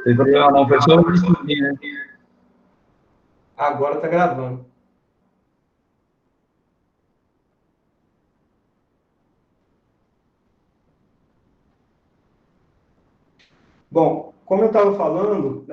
Tem problema não, foi só um iníciozinho, né? Agora está gravando. Bom, como eu estava falando,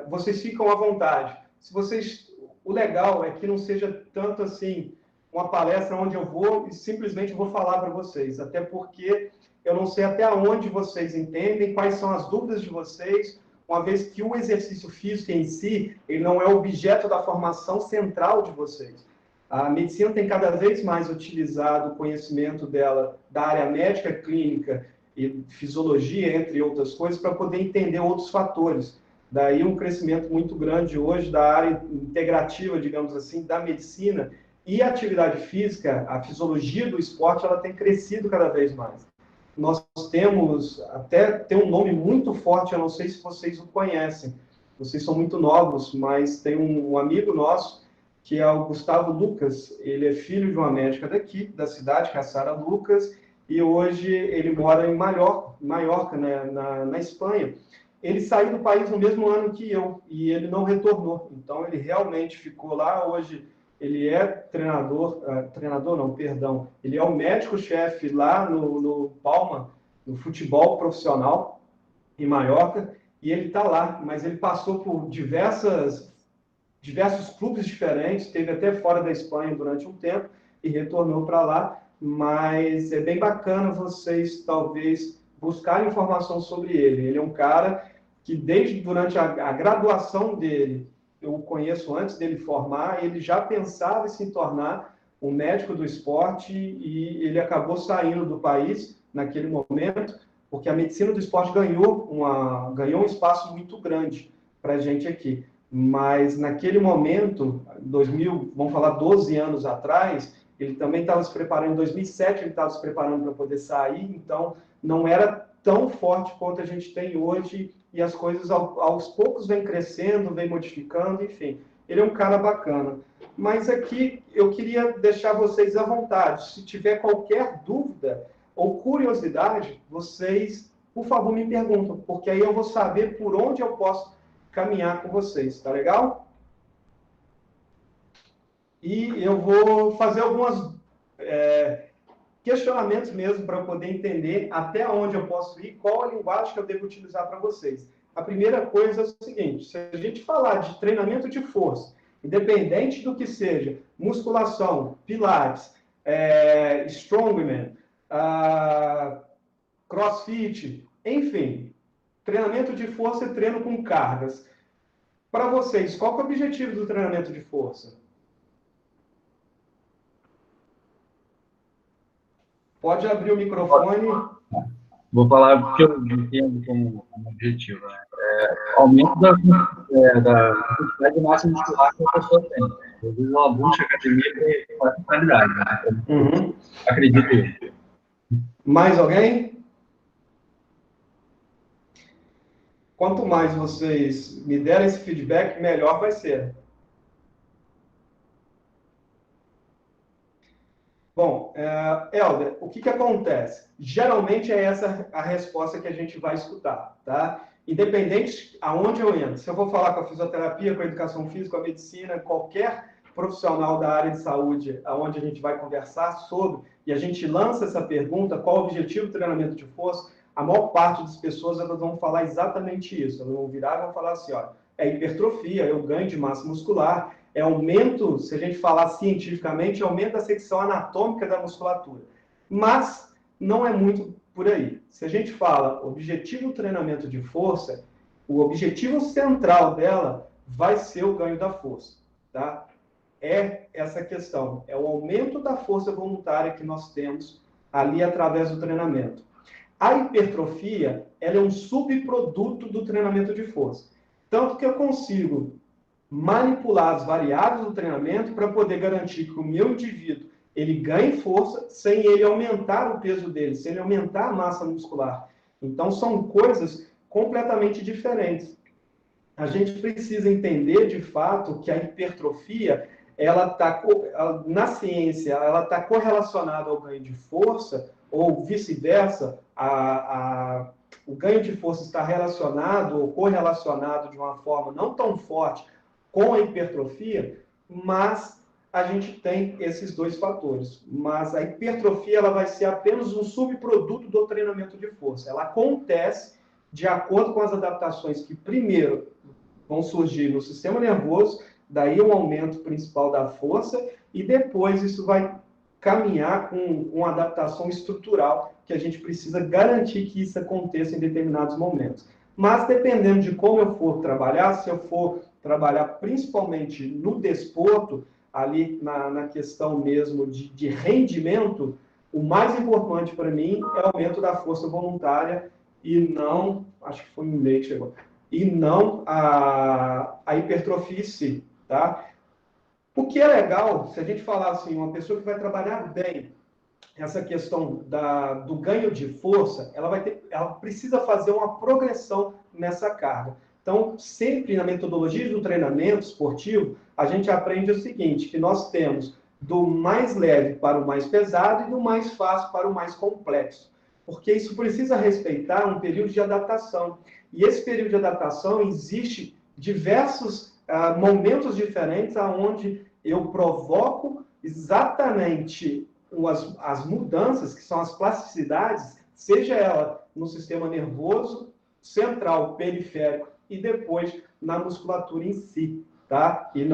vocês ficam à vontade. Se vocês, o legal é que não seja tanto assim uma palestra onde eu vou e simplesmente vou falar para vocês, até porque eu não sei até onde vocês entendem, quais são as dúvidas de vocês, uma vez que o exercício físico em si, ele não é objeto da formação central de vocês. A medicina tem cada vez mais utilizado o conhecimento dela da área médica clínica e fisiologia, entre outras coisas, para poder entender outros fatores. Daí um crescimento muito grande hoje da área integrativa, digamos assim, da medicina e a atividade física, a fisiologia do esporte, ela tem crescido cada vez mais. Nós temos, até tem um nome muito forte, eu não sei se vocês o conhecem, vocês são muito novos, mas tem um amigo nosso, que é o Gustavo Lucas, ele é filho de uma médica daqui, da cidade, que é a Sara Lucas, e hoje ele mora em Maiorca, né, na Espanha. Ele saiu do país no mesmo ano que eu, e ele não retornou. Então, ele realmente ficou lá. Hoje, ele é treinador não, perdão, ele é o médico-chefe lá no Palma, no futebol profissional, em Maiorca, e ele está lá. Mas ele passou por diversos clubes diferentes, esteve até fora da Espanha durante um tempo, e retornou para lá, mas é bem bacana vocês, talvez, buscarem informação sobre ele. Ele é um cara que, durante a graduação dele, eu o conheço antes dele formar, ele já pensava em se tornar um médico do esporte e ele acabou saindo do país naquele momento, porque a medicina do esporte ganhou um espaço muito grande para a gente aqui. Mas naquele momento, 2000, vamos falar 12 anos atrás, ele também estava se preparando, em 2007 ele estava se preparando para poder sair, então não era tão forte quanto a gente tem hoje, e as coisas aos poucos vêm crescendo, vêm modificando, enfim. Ele é um cara bacana. Mas aqui eu queria deixar vocês à vontade. Se tiver qualquer dúvida ou curiosidade, vocês, por favor, me perguntam, porque aí eu vou saber por onde eu posso caminhar com vocês, tá legal? E eu vou fazer alguns questionamentos mesmo para eu poder entender até onde eu posso ir, qual a linguagem que eu devo utilizar para vocês. A primeira coisa é o seguinte: se a gente falar de treinamento de força, independente do que seja, musculação, pilates, strongman, crossfit, enfim, treinamento de força e treino com cargas. Para vocês, qual é o objetivo do treinamento de força? Pode abrir o microfone. Vou falar o que eu entendo como objetivo, né? Aumento da quantidade de massa muscular que a pessoa tem. Às vezes ela busca academia com essa finalidade, né? Acredito eu. Mais alguém? Quanto mais vocês me derem esse feedback, melhor vai ser. Bom, Helder, o que acontece? Geralmente é essa a resposta que a gente vai escutar, tá? Independente aonde eu entro. Se eu vou falar com a fisioterapia, com a educação física, com a medicina, qualquer profissional da área de saúde, aonde a gente vai conversar sobre, e a gente lança essa pergunta, qual o objetivo do treinamento de força, a maior parte das pessoas elas vão falar exatamente isso. Elas vão virar e vão falar assim, ó, é hipertrofia, é o ganho de massa muscular, é aumento, se a gente falar cientificamente, é aumento da secção anatômica da musculatura. Mas não é muito por aí. Se a gente fala objetivo do treinamento de força, o objetivo central dela vai ser o ganho da força, tá? É essa questão, é o aumento da força voluntária que nós temos ali através do treinamento. A hipertrofia, ela é um subproduto do treinamento de força. Tanto que eu consigo manipular as variáveis do treinamento para poder garantir que o meu indivíduo ele ganhe força sem ele aumentar o peso dele, sem ele aumentar a massa muscular. Então, são coisas completamente diferentes. A gente precisa entender, de fato, que a hipertrofia, na ciência, ela está correlacionada ao ganho de força, ou vice-versa, o ganho de força está relacionado ou correlacionado de uma forma não tão forte com a hipertrofia, mas a gente tem esses dois fatores. Mas a hipertrofia ela vai ser apenas um subproduto do treinamento de força. Ela acontece de acordo com as adaptações que, primeiro, vão surgir no sistema nervoso, daí o aumento principal da força, e depois isso vai caminhar com uma adaptação estrutural que a gente precisa garantir que isso aconteça em determinados momentos. Mas dependendo de como eu for trabalhar, se eu for trabalhar principalmente no desporto, ali na questão mesmo de rendimento, o mais importante para mim é o aumento da força voluntária e não, acho que foi um e-mail que chegou, e não a hipertrofia em si, tá? O que é legal, se a gente falar assim, uma pessoa que vai trabalhar bem essa questão do ganho de força, ela precisa fazer uma progressão nessa carga. Então, sempre na metodologia do treinamento esportivo, a gente aprende o seguinte, que nós temos do mais leve para o mais pesado e do mais fácil para o mais complexo. Porque isso precisa respeitar um período de adaptação. E esse período de adaptação existe diversos momentos diferentes aonde eu provoco exatamente as mudanças, que são as plasticidades, seja ela no sistema nervoso, central, periférico e depois na musculatura em si, tá? E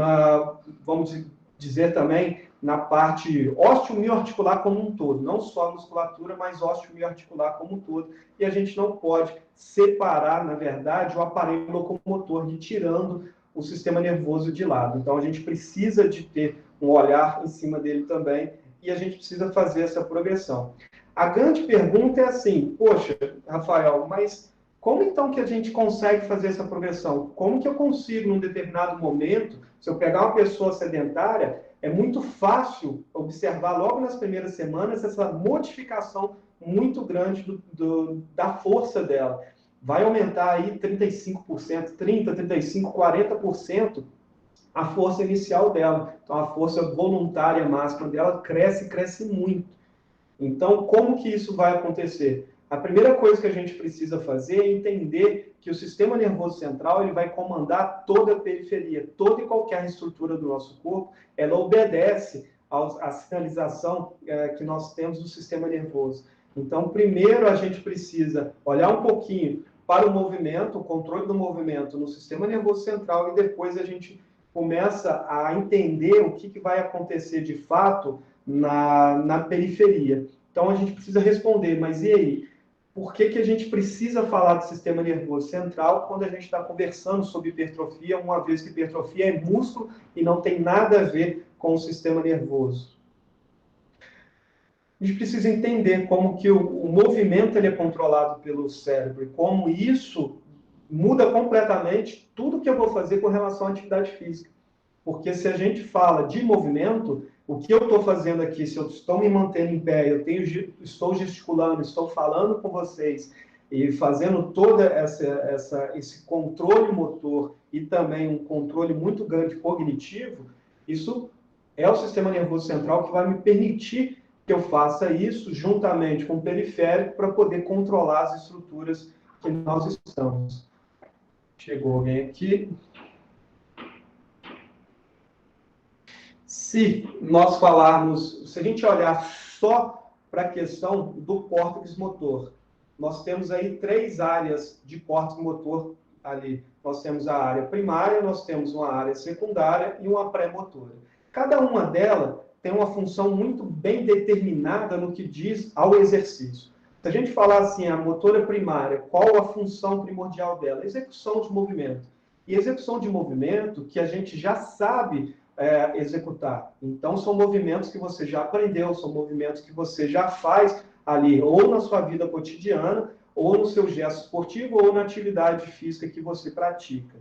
vamos dizer também, na parte osteomioarticular como um todo, não só a musculatura, mas osteomioarticular como um todo. E a gente não pode separar, na verdade, o aparelho locomotor de tirando o sistema nervoso de lado. Então, a gente precisa de ter um olhar em cima dele também e a gente precisa fazer essa progressão. A grande pergunta é assim, poxa, Rafael, mas como então que a gente consegue fazer essa progressão? Como que eu consigo, num determinado momento, se eu pegar uma pessoa sedentária, é muito fácil observar logo nas primeiras semanas essa modificação muito grande da força dela. Vai aumentar aí 35%, 30%, 35%, 40% a força inicial dela. Então, a força voluntária máxima dela cresce muito. Então, como que isso vai acontecer? A primeira coisa que a gente precisa fazer é entender que o sistema nervoso central ele vai comandar toda a periferia, toda e qualquer estrutura do nosso corpo, ela obedece à sinalização que nós temos do sistema nervoso. Então, primeiro a gente precisa olhar um pouquinho para o movimento, o controle do movimento no sistema nervoso central e depois a gente começa a entender o que vai acontecer de fato na periferia. Então, a gente precisa responder, mas e aí? Por que a gente precisa falar do sistema nervoso central quando a gente está conversando sobre hipertrofia, uma vez que hipertrofia é músculo e não tem nada a ver com o sistema nervoso? A gente precisa entender como que o movimento ele é controlado pelo cérebro e como isso muda completamente tudo que eu vou fazer com relação à atividade física. Porque se a gente fala de movimento, o que eu estou fazendo aqui, se eu estou me mantendo em pé, estou gesticulando, estou falando com vocês e fazendo todo esse controle motor e também um controle muito grande cognitivo, isso é o sistema nervoso central que vai me permitir que eu faça isso juntamente com o periférico para poder controlar as estruturas que nós estamos. Chegou alguém aqui. Se nós falarmos, se a gente olhar só para a questão do córtex motor, nós temos aí 3 áreas de córtex motor ali. Nós temos a área primária, nós temos uma área secundária e uma pré-motora. Cada uma delas tem uma função muito bem determinada no que diz ao exercício. Se a gente falar assim, a motora primária, qual a função primordial dela? Execução de movimento. E execução de movimento que a gente já sabe executar. Então, são movimentos que você já aprendeu, são movimentos que você já faz ali, ou na sua vida cotidiana, ou no seu gesto esportivo, ou na atividade física que você pratica.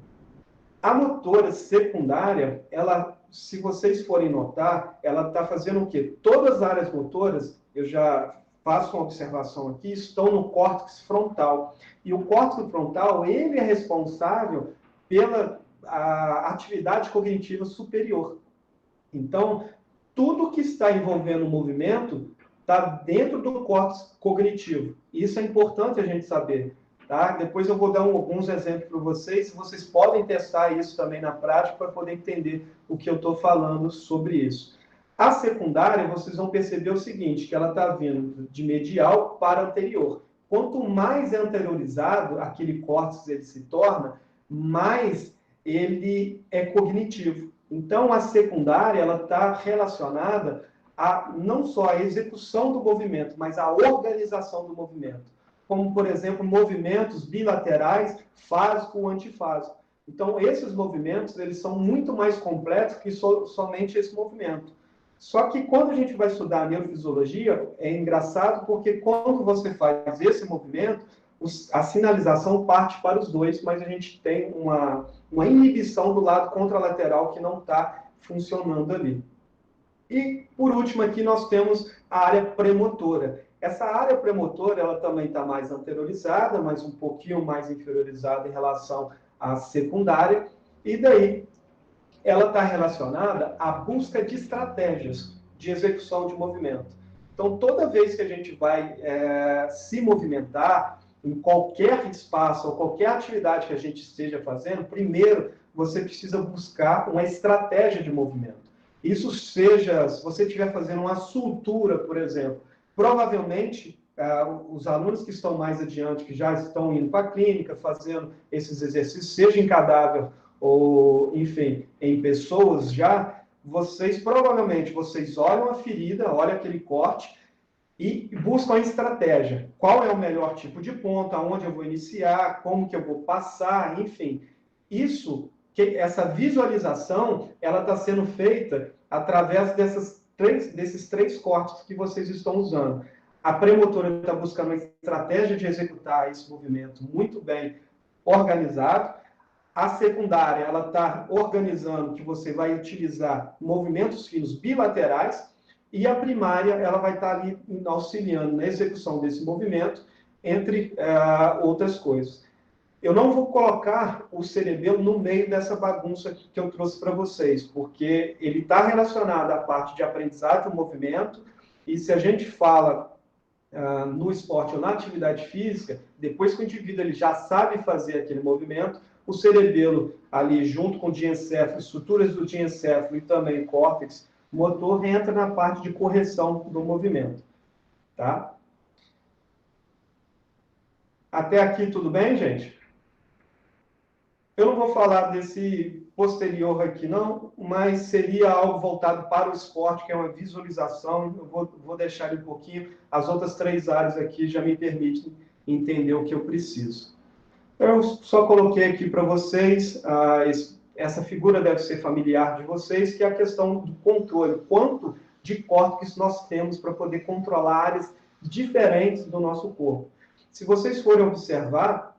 A motora secundária, ela, se vocês forem notar, ela está fazendo o quê? Todas as áreas motoras, eu já faço uma observação aqui, estão no córtex frontal. E o córtex frontal, ele é responsável pela a atividade cognitiva superior. Então, tudo que está envolvendo o movimento está dentro do córtex cognitivo. Isso é importante a gente saber. Tá? Depois eu vou dar alguns exemplos para vocês, vocês podem testar isso também na prática para poder entender o que eu estou falando sobre isso. A secundária, vocês vão perceber o seguinte, que ela está vindo de medial para anterior. Quanto mais é anteriorizado aquele córtex ele se torna, mais ele é cognitivo. Então, a secundária ela está relacionada a não só a execução do movimento, mas a organização do movimento. Como, por exemplo, movimentos bilaterais, fásico ou antifásico. Então, esses movimentos eles são muito mais completos que somente esse movimento. Só que quando a gente vai estudar a neurofisiologia, é engraçado porque quando você faz esse movimento, a sinalização parte para os dois, mas a gente tem uma inibição do lado contralateral que não está funcionando ali. E, por último, aqui nós temos a área premotora. Essa área premotora, ela também está mais anteriorizada, mas um pouquinho mais inferiorizada em relação à secundária, e daí ela está relacionada à busca de estratégias de execução de movimento. Então, toda vez que a gente vai se movimentar em qualquer espaço ou qualquer atividade que a gente esteja fazendo, primeiro você precisa buscar uma estratégia de movimento. Isso seja, se você estiver fazendo uma soltura, por exemplo, provavelmente os alunos que estão mais adiante, que já estão indo para a clínica, fazendo esses exercícios, seja em cadáver ou, enfim, em pessoas já, provavelmente, vocês olham a ferida, olham aquele corte e buscam a estratégia. Qual é o melhor tipo de ponto, aonde eu vou iniciar, como que eu vou passar, enfim. Essa visualização, ela está sendo feita através desses três cortes que vocês estão usando. A premotora está buscando uma estratégia de executar esse movimento muito bem organizado. A secundária, ela está organizando que você vai utilizar movimentos finos bilaterais. E a primária, ela vai estar ali auxiliando na execução desse movimento, entre outras coisas. Eu não vou colocar o cerebelo no meio dessa bagunça que eu trouxe para vocês, porque ele está relacionado à parte de aprendizagem do movimento, e se a gente fala no esporte ou na atividade física, depois que o indivíduo ele já sabe fazer aquele movimento, o cerebelo ali junto com o diencéfalo, estruturas do diencéfalo e também córtex motor, entra na parte de correção do movimento. Tá? Até aqui tudo bem, gente? Eu não vou falar desse posterior aqui, não, mas seria algo voltado para o esporte, que é uma visualização. Eu vou deixar ele um pouquinho. As outras três áreas aqui já me permitem entender o que eu preciso. Eu só coloquei aqui para vocês, essa figura deve ser familiar de vocês, que é a questão do controle. Quanto de córtex nós temos para poder controlar áreas diferentes do nosso corpo. Se vocês forem observar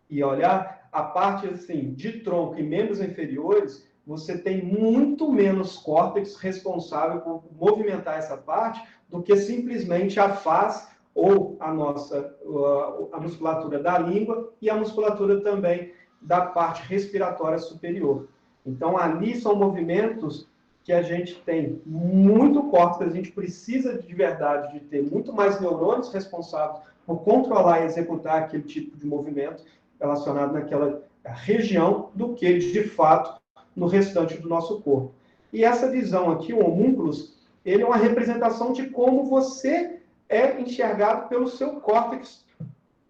e olhar, a parte assim, de tronco e membros inferiores, você tem muito menos córtex responsável por movimentar essa parte do que simplesmente a face ou a musculatura da língua e a musculatura também da parte respiratória superior. Então, ali são movimentos que a gente tem muito córtex, a gente precisa de verdade de ter muito mais neurônios responsáveis por controlar e executar aquele tipo de movimento relacionado naquela região do que, de fato, no restante do nosso corpo. E essa visão aqui, o homúnculus, ele é uma representação de como você é enxergado pelo seu córtex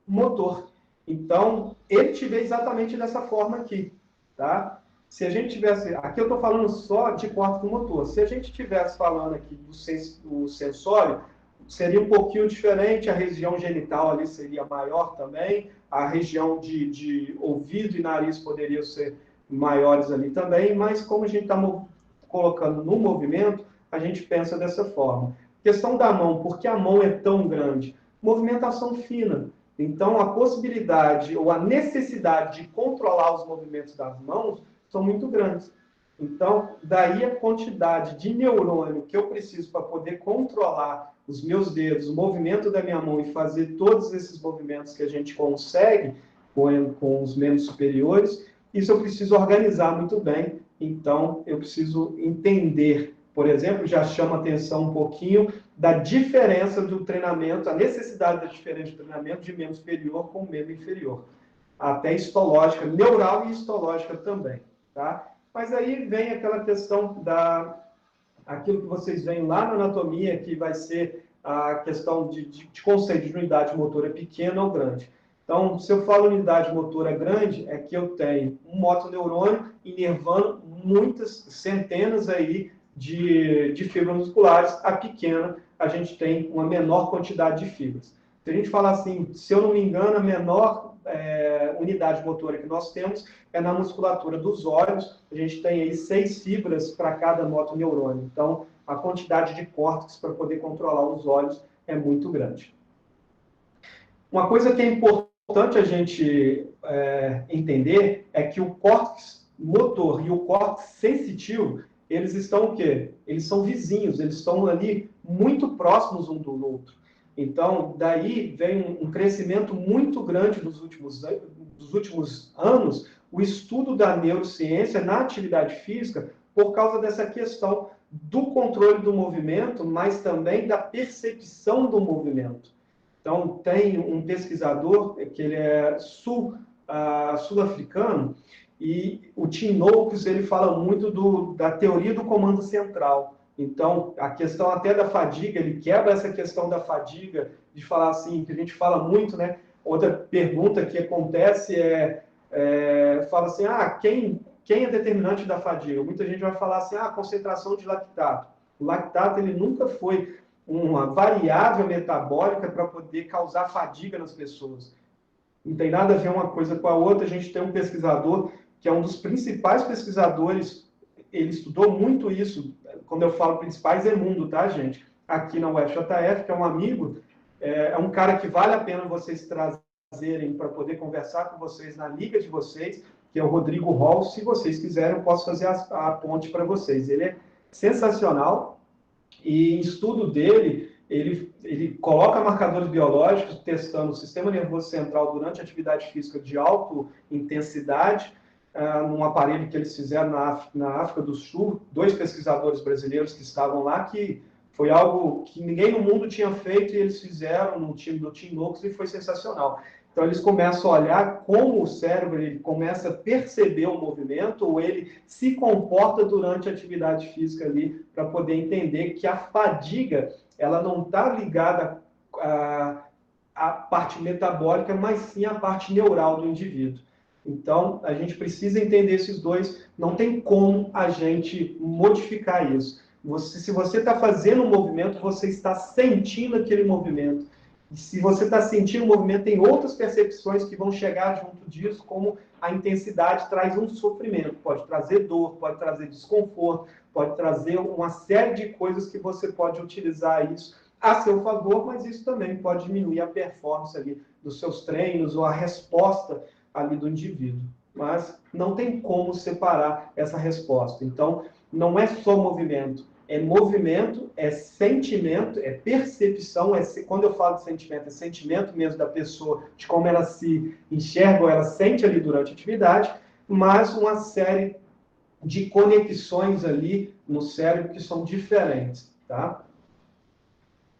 motor. Então, ele te vê exatamente dessa forma aqui, tá? Se a gente tivesse... Aqui eu estou falando só de córtex motor. Se a gente estivesse falando aqui do sensório, seria um pouquinho diferente, a região genital ali seria maior também, a região de ouvido e nariz poderiam ser maiores ali também, mas como a gente está colocando no movimento, a gente pensa dessa forma. Questão da mão, por que a mão é tão grande? Movimentação fina. Então, a possibilidade ou a necessidade de controlar os movimentos das mãos são muito grandes. Então, daí a quantidade de neurônio que eu preciso para poder controlar os meus dedos, o movimento da minha mão e fazer todos esses movimentos que a gente consegue com os membros superiores, isso eu preciso organizar muito bem. Então, eu preciso entender, por exemplo, já chama atenção um pouquinho da diferença do treinamento, a necessidade da diferença de treinamento de membro superior com membro inferior. Até histológica, neural e histológica também, tá? Mas aí vem aquela questão aquilo que vocês veem lá na anatomia, que vai ser a questão de conceito de unidade motora pequena ou grande. Então, se eu falo unidade motora grande, é que eu tenho um motoneurônio inervando muitas centenas aí de fibras musculares. A pequena, a gente tem uma menor quantidade de fibras. Se a gente falar assim, se eu não me engano, a menor unidade motora que nós temos é na musculatura dos olhos. A gente tem aí 6 fibras para cada motoneurônio. Então, a quantidade de córtex para poder controlar os olhos é muito grande. Uma coisa que é importante a gente entender é que o córtex motor e o córtex sensitivo, eles estão o quê? Eles são vizinhos, eles estão ali muito próximos um do outro. Então, daí vem um crescimento muito grande dos últimos anos, o estudo da neurociência na atividade física, por causa dessa questão do controle do movimento, mas também da percepção do movimento. Então, tem um pesquisador, que ele é sul-africano, e o Tim Noakes, ele fala muito da teoria do comando central. Então, a questão até da fadiga, ele quebra essa questão da fadiga, de falar assim, que a gente fala muito, né? Outra pergunta que acontece fala assim, quem é determinante da fadiga? Muita gente vai falar assim, concentração de lactato. O lactato, ele nunca foi uma variável metabólica para poder causar fadiga nas pessoas. Não tem nada a ver uma coisa com a outra. A gente tem um pesquisador que é um dos principais pesquisadores, ele estudou muito isso. Quando eu falo principais, é mundo, tá, gente? Aqui na UFJF, que é um amigo, é um cara que vale a pena vocês trazerem para poder conversar com vocês na liga de vocês, que é o Rodrigo Hall. Se vocês quiserem, eu posso fazer a ponte para vocês. Ele é sensacional. E em estudo dele, ele coloca marcadores biológicos testando o sistema nervoso central durante atividade física de alta intensidade, num aparelho que eles fizeram na África do Sul, 2 pesquisadores brasileiros que estavam lá, que foi algo que ninguém no mundo tinha feito, e eles fizeram no time do Tim Noakes, e foi sensacional. Então, eles começam a olhar como o cérebro ele começa a perceber o movimento, ou ele se comporta durante a atividade física ali, para poder entender que a fadiga ela não está ligada à parte metabólica, mas sim à parte neural do indivíduo. Então, a gente precisa entender esses dois, não tem como a gente modificar isso. Se você está fazendo um movimento, você está sentindo aquele movimento. E se você está sentindo o movimento, tem outras percepções que vão chegar junto disso, como a intensidade traz um sofrimento, pode trazer dor, pode trazer desconforto, pode trazer uma série de coisas que você pode utilizar isso a seu favor, mas isso também pode diminuir a performance ali dos seus treinos ou a resposta ali do indivíduo. Mas não tem como separar essa resposta. Então, não é só movimento, é sentimento, é percepção. Quando eu falo de sentimento, é sentimento mesmo da pessoa, de como ela se enxerga ou ela sente ali durante a atividade, mas uma série de conexões ali no cérebro que são diferentes, tá?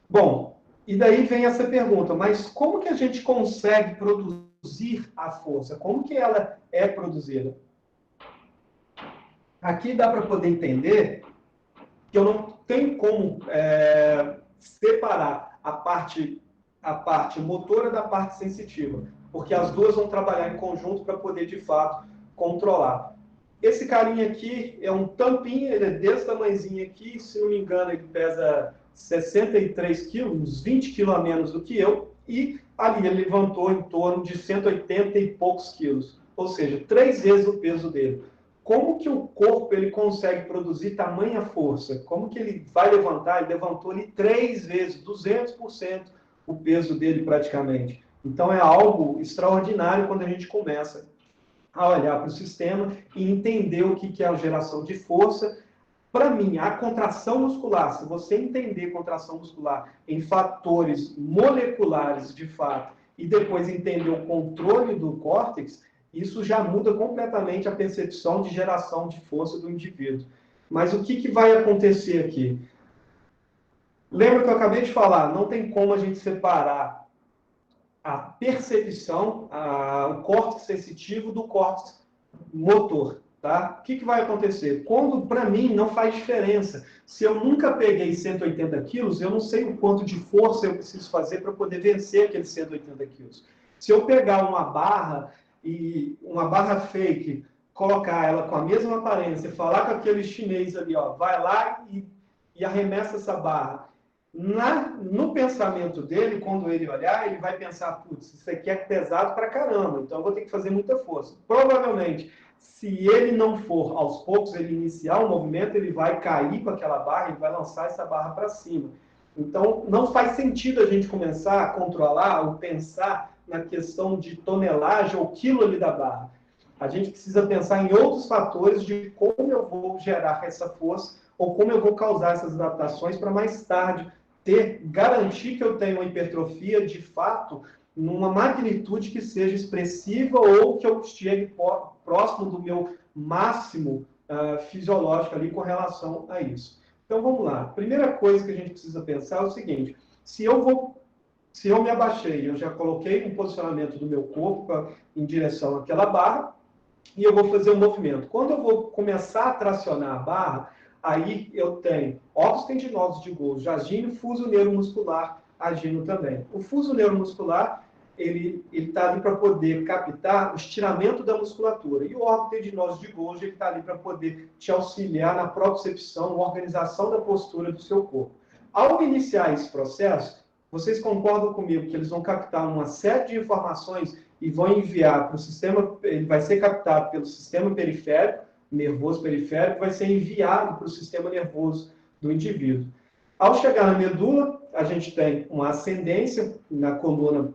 Bom, e daí vem essa pergunta, mas como que a gente consegue produzir a força? Como que ela é produzida? Aqui dá para poder entender que eu não tenho como separar a parte motora da parte sensitiva, porque as duas vão trabalhar em conjunto para poder, de fato, controlar. Esse carinha aqui é um tampinha, ele é desse tamanhozinho aqui, se não me engano, ele pesa 63 quilos, uns 20 quilos a menos do que eu, e ali ele levantou em torno de 180 e poucos quilos, ou seja, 3 vezes o peso dele. Como que o corpo ele consegue produzir tamanha força? Como que ele vai levantar? Ele levantou ali 3 vezes, 200% o peso dele praticamente. Então é algo extraordinário quando a gente começa a olhar para o sistema e entender o que é a geração de força. Para mim, a contração muscular, se você entender contração muscular em fatores moleculares de fato, e depois entender o controle do córtex, isso já muda completamente a percepção de geração de força do indivíduo. Mas o que vai acontecer aqui? Lembra que eu acabei de falar, não tem como a gente separar a percepção, o córtex sensitivo do córtex motor, tá? O que vai acontecer? Quando, para mim, não faz diferença. Se eu nunca peguei 180 quilos, eu não sei o quanto de força eu preciso fazer para poder vencer aqueles 180 quilos. Se eu pegar uma barra e uma barra fake, colocar ela com a mesma aparência, falar com aquele chinês ali, ó, vai lá e arremessa essa barra. No pensamento dele, quando ele olhar, ele vai pensar, putz, isso aqui é pesado pra caramba, então eu vou ter que fazer muita força. Provavelmente, se ele não for aos poucos, ele iniciar o movimento, ele vai cair com aquela barra, ele vai lançar essa barra para cima. Então, não faz sentido a gente começar a controlar ou pensar na questão de tonelagem ou quilo ali da barra. A gente precisa pensar em outros fatores de como eu vou gerar essa força ou como eu vou causar essas adaptações para mais tarde garantir que eu tenho uma hipertrofia de fato numa magnitude que seja expressiva ou que eu chegue próximo do meu máximo fisiológico ali com relação a isso. Então vamos lá. Primeira coisa que a gente precisa pensar é o seguinte: se eu me abaixei, eu já coloquei um posicionamento do meu corpo em direção àquela barra e eu vou fazer um movimento. Quando eu vou começar a tracionar a barra, aí eu tenho óculos tendinosos de Golgi agindo, fuso neuromuscular agindo também. O fuso neuromuscular, ele está ali para poder captar o estiramento da musculatura. E o órgão tendinoso de Golgi está ali para poder te auxiliar na propriocepção, organização da postura do seu corpo. Ao iniciar esse processo, vocês concordam comigo que eles vão captar uma série de informações e vão enviar para o sistema, ele vai ser captado pelo sistema periférico, nervoso periférico, vai ser enviado para o sistema nervoso do indivíduo. Ao chegar na medula, a gente tem uma ascendência na coluna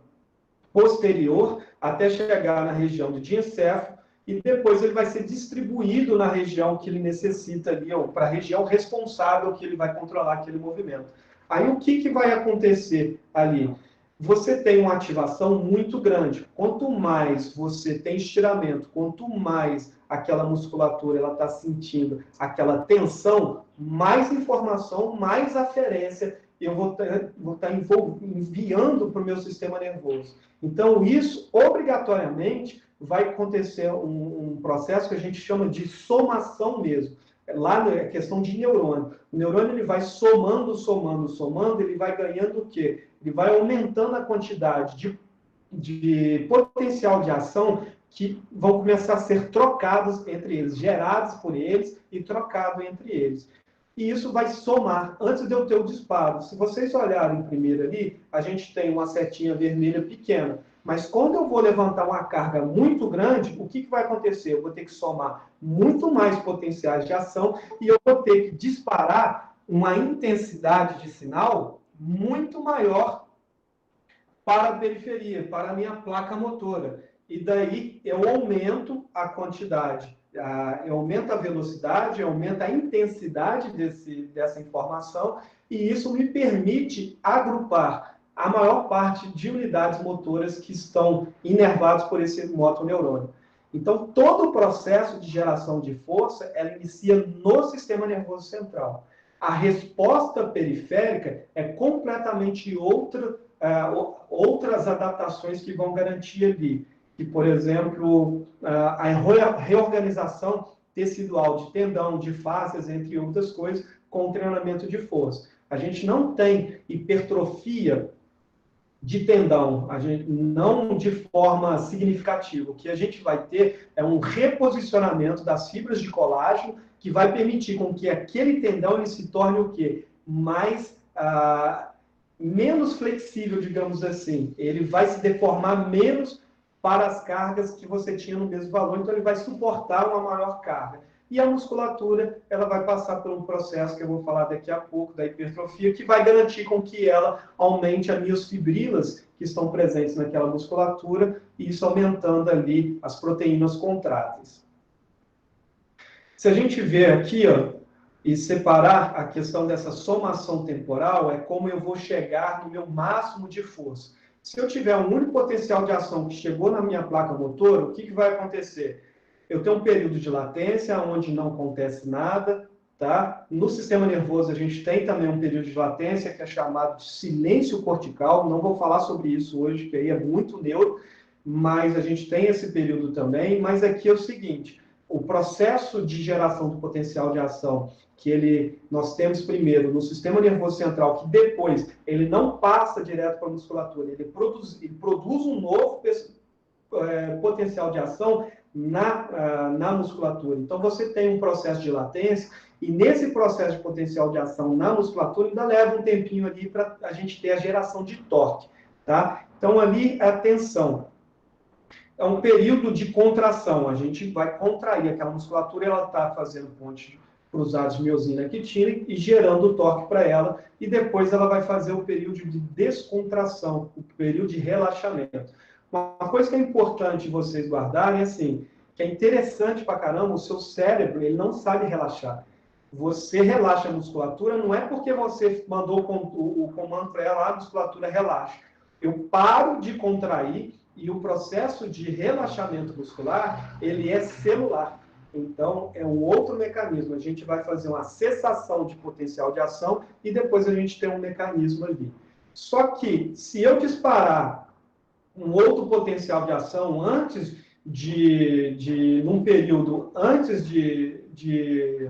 posterior até chegar na região do diencéfalo e depois ele vai ser distribuído na região que ele necessita ali, ou para a região responsável que ele vai controlar aquele movimento. Aí o que vai acontecer ali? Você tem uma ativação muito grande. Quanto mais você tem estiramento, quanto mais aquela musculatura ela está sentindo aquela tensão, mais informação, mais aferência eu vou estar enviando para o meu sistema nervoso. Então, isso, obrigatoriamente, vai acontecer um processo que a gente chama de somação mesmo. Lá é questão de neurônio. O neurônio ele vai somando, ele vai ganhando o quê? Ele vai aumentando a quantidade de potencial de ação que vão começar a ser trocados entre eles, gerados por eles e trocados entre eles. E isso vai somar antes de eu ter o disparo. Se vocês olharem primeiro ali, a gente tem uma setinha vermelha pequena. Mas quando eu vou levantar uma carga muito grande, o que vai acontecer? Eu vou ter que somar muito mais potenciais de ação e eu vou ter que disparar uma intensidade de sinal muito maior para a periferia, para a minha placa motora. E daí eu aumento a quantidade, eu aumento a velocidade, eu aumento a intensidade dessa informação, e isso me permite agrupar a maior parte de unidades motoras que estão inervadas por esse motoneurônio. Então, todo o processo de geração de força, ela inicia no sistema nervoso central. A resposta periférica é completamente outras adaptações que vão garantir ali. Que, por exemplo, a reorganização tecidual de tendão, de fáscias, entre outras coisas, com treinamento de força. A gente não tem hipertrofia de tendão, a gente não de forma significativa. O que a gente vai ter é um reposicionamento das fibras de colágeno que vai permitir com que aquele tendão ele se torne o quê? Menos flexível, digamos assim. Ele vai se deformar menos para as cargas que você tinha no mesmo valor, então ele vai suportar uma maior carga. E a musculatura, ela vai passar por um processo que eu vou falar daqui a pouco, da hipertrofia, que vai garantir com que ela aumente as miofibrilas que estão presentes naquela musculatura, e isso aumentando ali as proteínas contráteis. Se a gente ver aqui, ó, e separar a questão dessa somação temporal, é como eu vou chegar no meu máximo de força. Se eu tiver um único potencial de ação que chegou na minha placa motora, o que vai acontecer? Eu tenho um período de latência, onde não acontece nada, tá? No sistema nervoso, a gente tem também um período de latência, que é chamado de silêncio cortical. Não vou falar sobre isso hoje, que aí é muito neuro, mas a gente tem esse período também. Mas aqui é o seguinte, o processo de geração do potencial de ação que nós temos primeiro no sistema nervoso central, que depois ele não passa direto para a musculatura, ele produz um novo potencial de ação na musculatura. Então, você tem um processo de latência, e nesse processo de potencial de ação na musculatura, ainda leva um tempinho ali para a gente ter a geração de torque, tá? Então, ali, a tensão. É um período de contração, a gente vai contrair aquela musculatura, ela está fazendo ponte cruzados miosina quitina e gerando torque para ela, e depois ela vai fazer o período de descontração, o período de relaxamento. Uma coisa que é importante vocês guardarem é assim, que é interessante pra caramba, o seu cérebro, ele não sabe relaxar. Você relaxa a musculatura, não é porque você mandou o comando para ela, a musculatura relaxa. Eu paro de contrair e o processo de relaxamento muscular, ele é celular. Então, é um outro mecanismo. A gente vai fazer uma cessação de potencial de ação e depois a gente tem um mecanismo ali. Só que, se eu disparar um outro potencial de ação antes num período antes de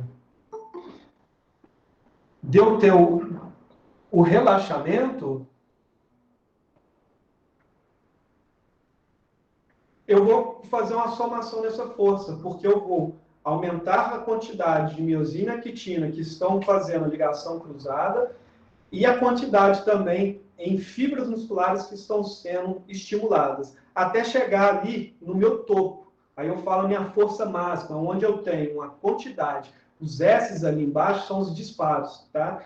eu ter o relaxamento, eu vou fazer uma somação dessa força, porque eu vou aumentar a quantidade de miosina e quitina que estão fazendo a ligação cruzada e a quantidade também em fibras musculares que estão sendo estimuladas, até chegar ali no meu topo. Aí eu falo a minha força máxima, onde eu tenho uma quantidade. Os S's ali embaixo são os disparos, tá?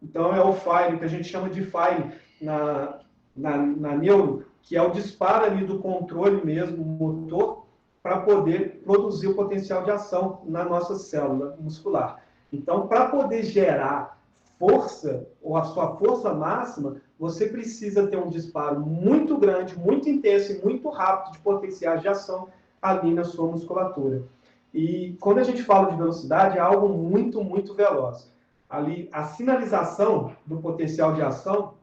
Então é o fire, que a gente chama de fire na neuro, que é o disparo ali do controle mesmo, motor, para poder produzir o potencial de ação na nossa célula muscular. Então, para poder gerar força, ou a sua força máxima, você precisa ter um disparo muito grande, muito intenso e muito rápido de potenciais de ação ali na sua musculatura. E quando a gente fala de velocidade, é algo muito, muito veloz. Ali, a sinalização do potencial de ação,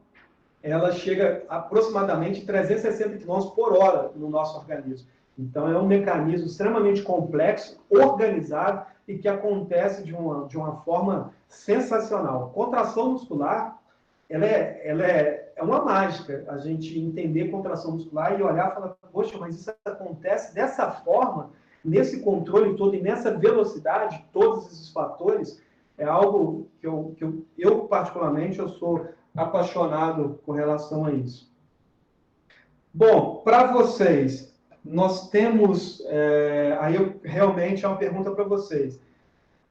ela chega a aproximadamente 360 km por hora no nosso organismo. Então, é um mecanismo extremamente complexo, organizado e que acontece de uma forma sensacional. Contração muscular, ela é uma mágica. A gente entender contração muscular e olhar e falar, poxa, mas isso acontece dessa forma, nesse controle todo e nessa velocidade, todos esses fatores, é algo que eu particularmente, eu sou apaixonado com relação a isso. Bom, para vocês, nós temos... aí realmente é uma pergunta para vocês.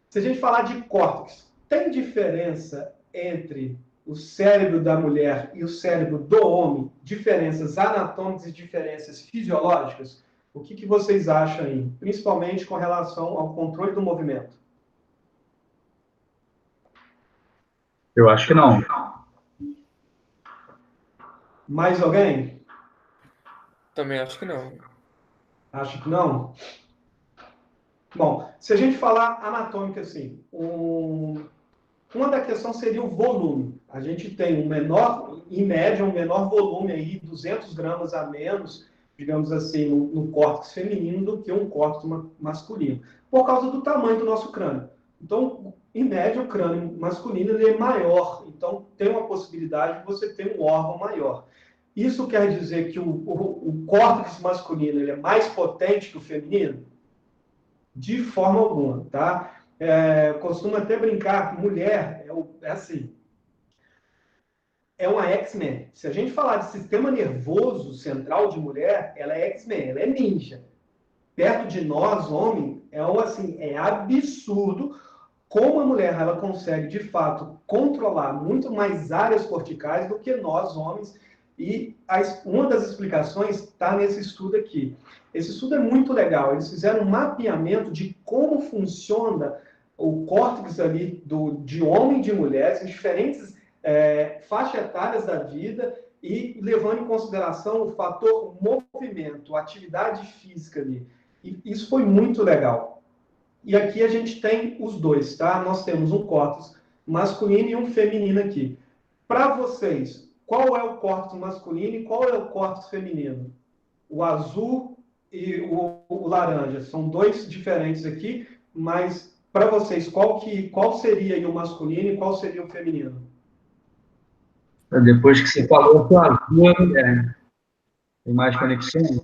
Se a gente falar de córtex, tem diferença entre o cérebro da mulher e o cérebro do homem? Diferenças anatômicas e diferenças fisiológicas? O que vocês acham aí? Principalmente com relação ao controle do movimento. Eu acho que não. Mais alguém? Também acho que não. Acho que não? Bom, se a gente falar anatômica assim, uma da questão seria o volume. A gente tem em média, um menor volume aí, 200 gramas a menos, digamos assim, no córtex feminino do que um córtex masculino, por causa do tamanho do nosso crânio. Então, em média, o crânio masculino ele é maior, então tem uma possibilidade de você ter um órgão maior. Isso quer dizer que o córtex masculino ele é mais potente que o feminino? De forma alguma, tá? Costumo até brincar que mulher é assim, é uma X-Men. Se a gente falar de sistema nervoso central de mulher, ela é X-Men, ela é ninja. Perto de nós, homem, é absurdo como a mulher ela consegue, de fato, controlar muito mais áreas corticais do que nós, homens. E uma das explicações está nesse estudo aqui. Esse estudo é muito legal. Eles fizeram um mapeamento de como funciona o córtex ali de homem e de mulheres em diferentes faixas etárias da vida e levando em consideração o fator movimento, atividade física ali. E isso foi muito legal. E aqui a gente tem os dois, tá? Nós temos um córtex masculino e um feminino aqui. Para vocês, qual é o córtex masculino e qual é o córtex feminino? O azul e o laranja. São dois diferentes aqui, mas para vocês, qual seria aí o masculino e qual seria o feminino? Depois que você falou que o azul é mulher, tem mais conexões.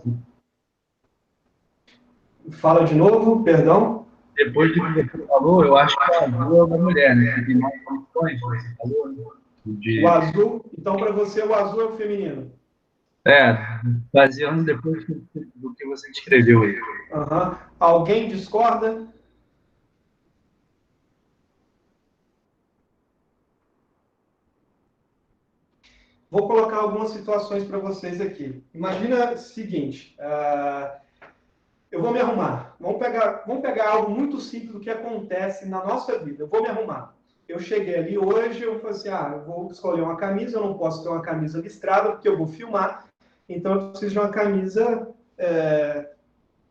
Fala de novo, perdão. Depois do que você falou, eu acho que o azul é da mulher, né? Que tem mais conexões, você falou, né? O azul, então para você o azul é o feminino. Baseando depois do que você descreveu aí. Uhum. Alguém discorda? Vou colocar algumas situações para vocês aqui. Imagina o seguinte, eu vou me arrumar. Vamos pegar algo muito simples do que acontece na nossa vida. Eu vou me arrumar. Eu cheguei ali hoje, eu falei assim, eu vou escolher uma camisa, eu não posso ter uma camisa listrada, porque eu vou filmar, então eu preciso de uma camisa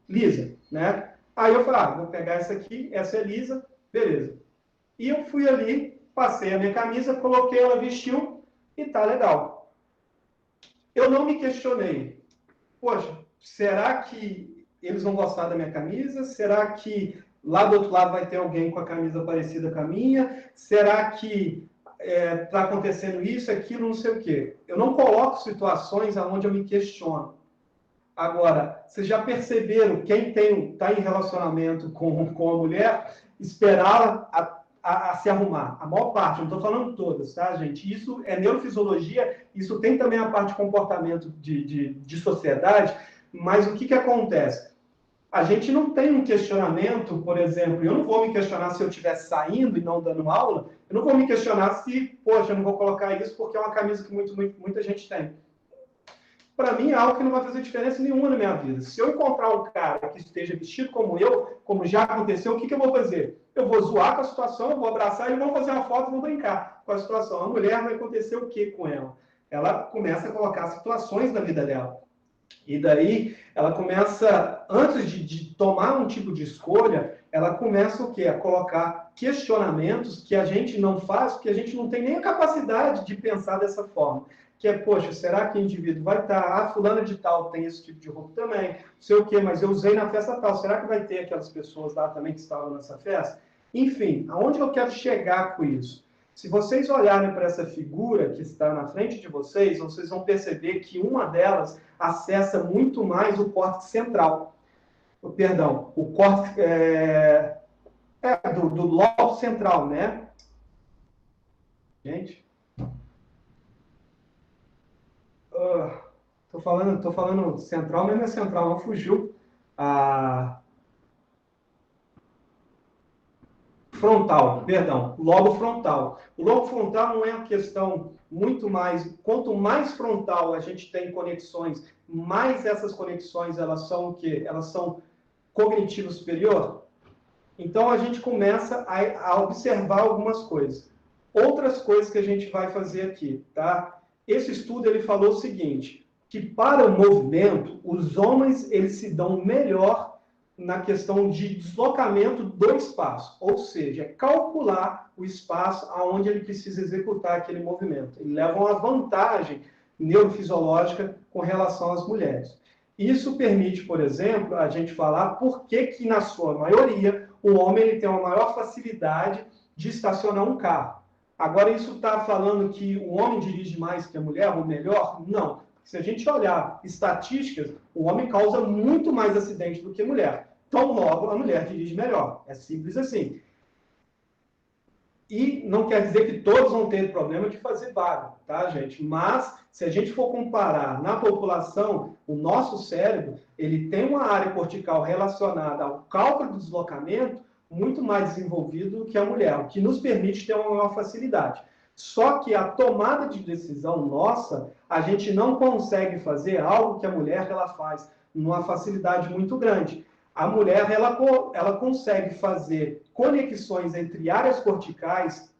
lisa, né? Aí eu falei, vou pegar essa aqui, essa é lisa, beleza. E eu fui ali, passei a minha camisa, coloquei, ela vestiu e tá legal. Eu não me questionei. Poxa, será que eles vão gostar da minha camisa? Será que lá do outro lado vai ter alguém com a camisa parecida com a minha? Será que está acontecendo isso, aquilo, não sei o quê? Eu não coloco situações onde eu me questiono. Agora, vocês já perceberam, quem está em relacionamento com a mulher, esperar a se arrumar? A maior parte, não estou falando todas, tá, gente? Isso é neurofisiologia, isso tem também a parte de comportamento de sociedade, mas o que acontece? A gente não tem um questionamento, por exemplo, eu não vou me questionar se eu estivesse saindo e não dando aula, eu não vou me questionar se, poxa, eu não vou colocar isso porque é uma camisa que muita gente tem. Para mim, é algo que não vai fazer diferença nenhuma na minha vida. Se eu encontrar um cara que esteja vestido como eu, como já aconteceu, o que eu vou fazer? Eu vou zoar com a situação, eu vou abraçar e vamos fazer uma foto e vamos brincar com a situação. A mulher vai acontecer o que com ela? Ela começa a colocar situações na vida dela. E daí, ela começa, antes de tomar um tipo de escolha, ela começa o quê? A colocar questionamentos que a gente não faz, porque a gente não tem nem a capacidade de pensar dessa forma. Que é, poxa, será que o indivíduo vai estar, fulana de tal tem esse tipo de roupa também, não sei o quê, mas eu usei na festa tal, será que vai ter aquelas pessoas lá também que estavam nessa festa? Enfim, aonde eu quero chegar com isso? Se vocês olharem para essa figura que está na frente de vocês, vocês vão perceber que uma delas acessa muito mais o córtex central. Perdão, o córtex do lobo central, né? Gente. Tô falando central, mas não é central, não fugiu. Frontal, perdão, lobo frontal. O lobo frontal não é uma questão muito mais... Quanto mais frontal a gente tem conexões, mais essas conexões, elas são o quê? Elas são cognitivo superior. Então, a gente começa a observar algumas coisas. Outras coisas que a gente vai fazer aqui, tá? Esse estudo, ele falou o seguinte, que para o movimento, os homens, eles se dão melhor na questão de deslocamento do espaço, ou seja, calcular o espaço aonde ele precisa executar aquele movimento. Ele leva uma vantagem neurofisiológica com relação às mulheres. Isso permite, por exemplo, a gente falar por que, na sua maioria, o homem ele tem uma maior facilidade de estacionar um carro. Agora, isso está falando que o homem dirige mais que a mulher, ou melhor? Não. Se a gente olhar estatísticas, o homem causa muito mais acidente do que a mulher. Então, logo, a mulher dirige melhor. É simples assim. E não quer dizer que todos vão ter problema de fazer vaga, tá, gente? Mas, se a gente for comparar na população, o nosso cérebro, ele tem uma área cortical relacionada ao cálculo do deslocamento muito mais desenvolvido do que a mulher, o que nos permite ter uma maior facilidade. Só que a tomada de decisão nossa, a gente não consegue fazer algo que a mulher ela faz numa facilidade muito grande. A mulher ela consegue fazer conexões entre áreas corticais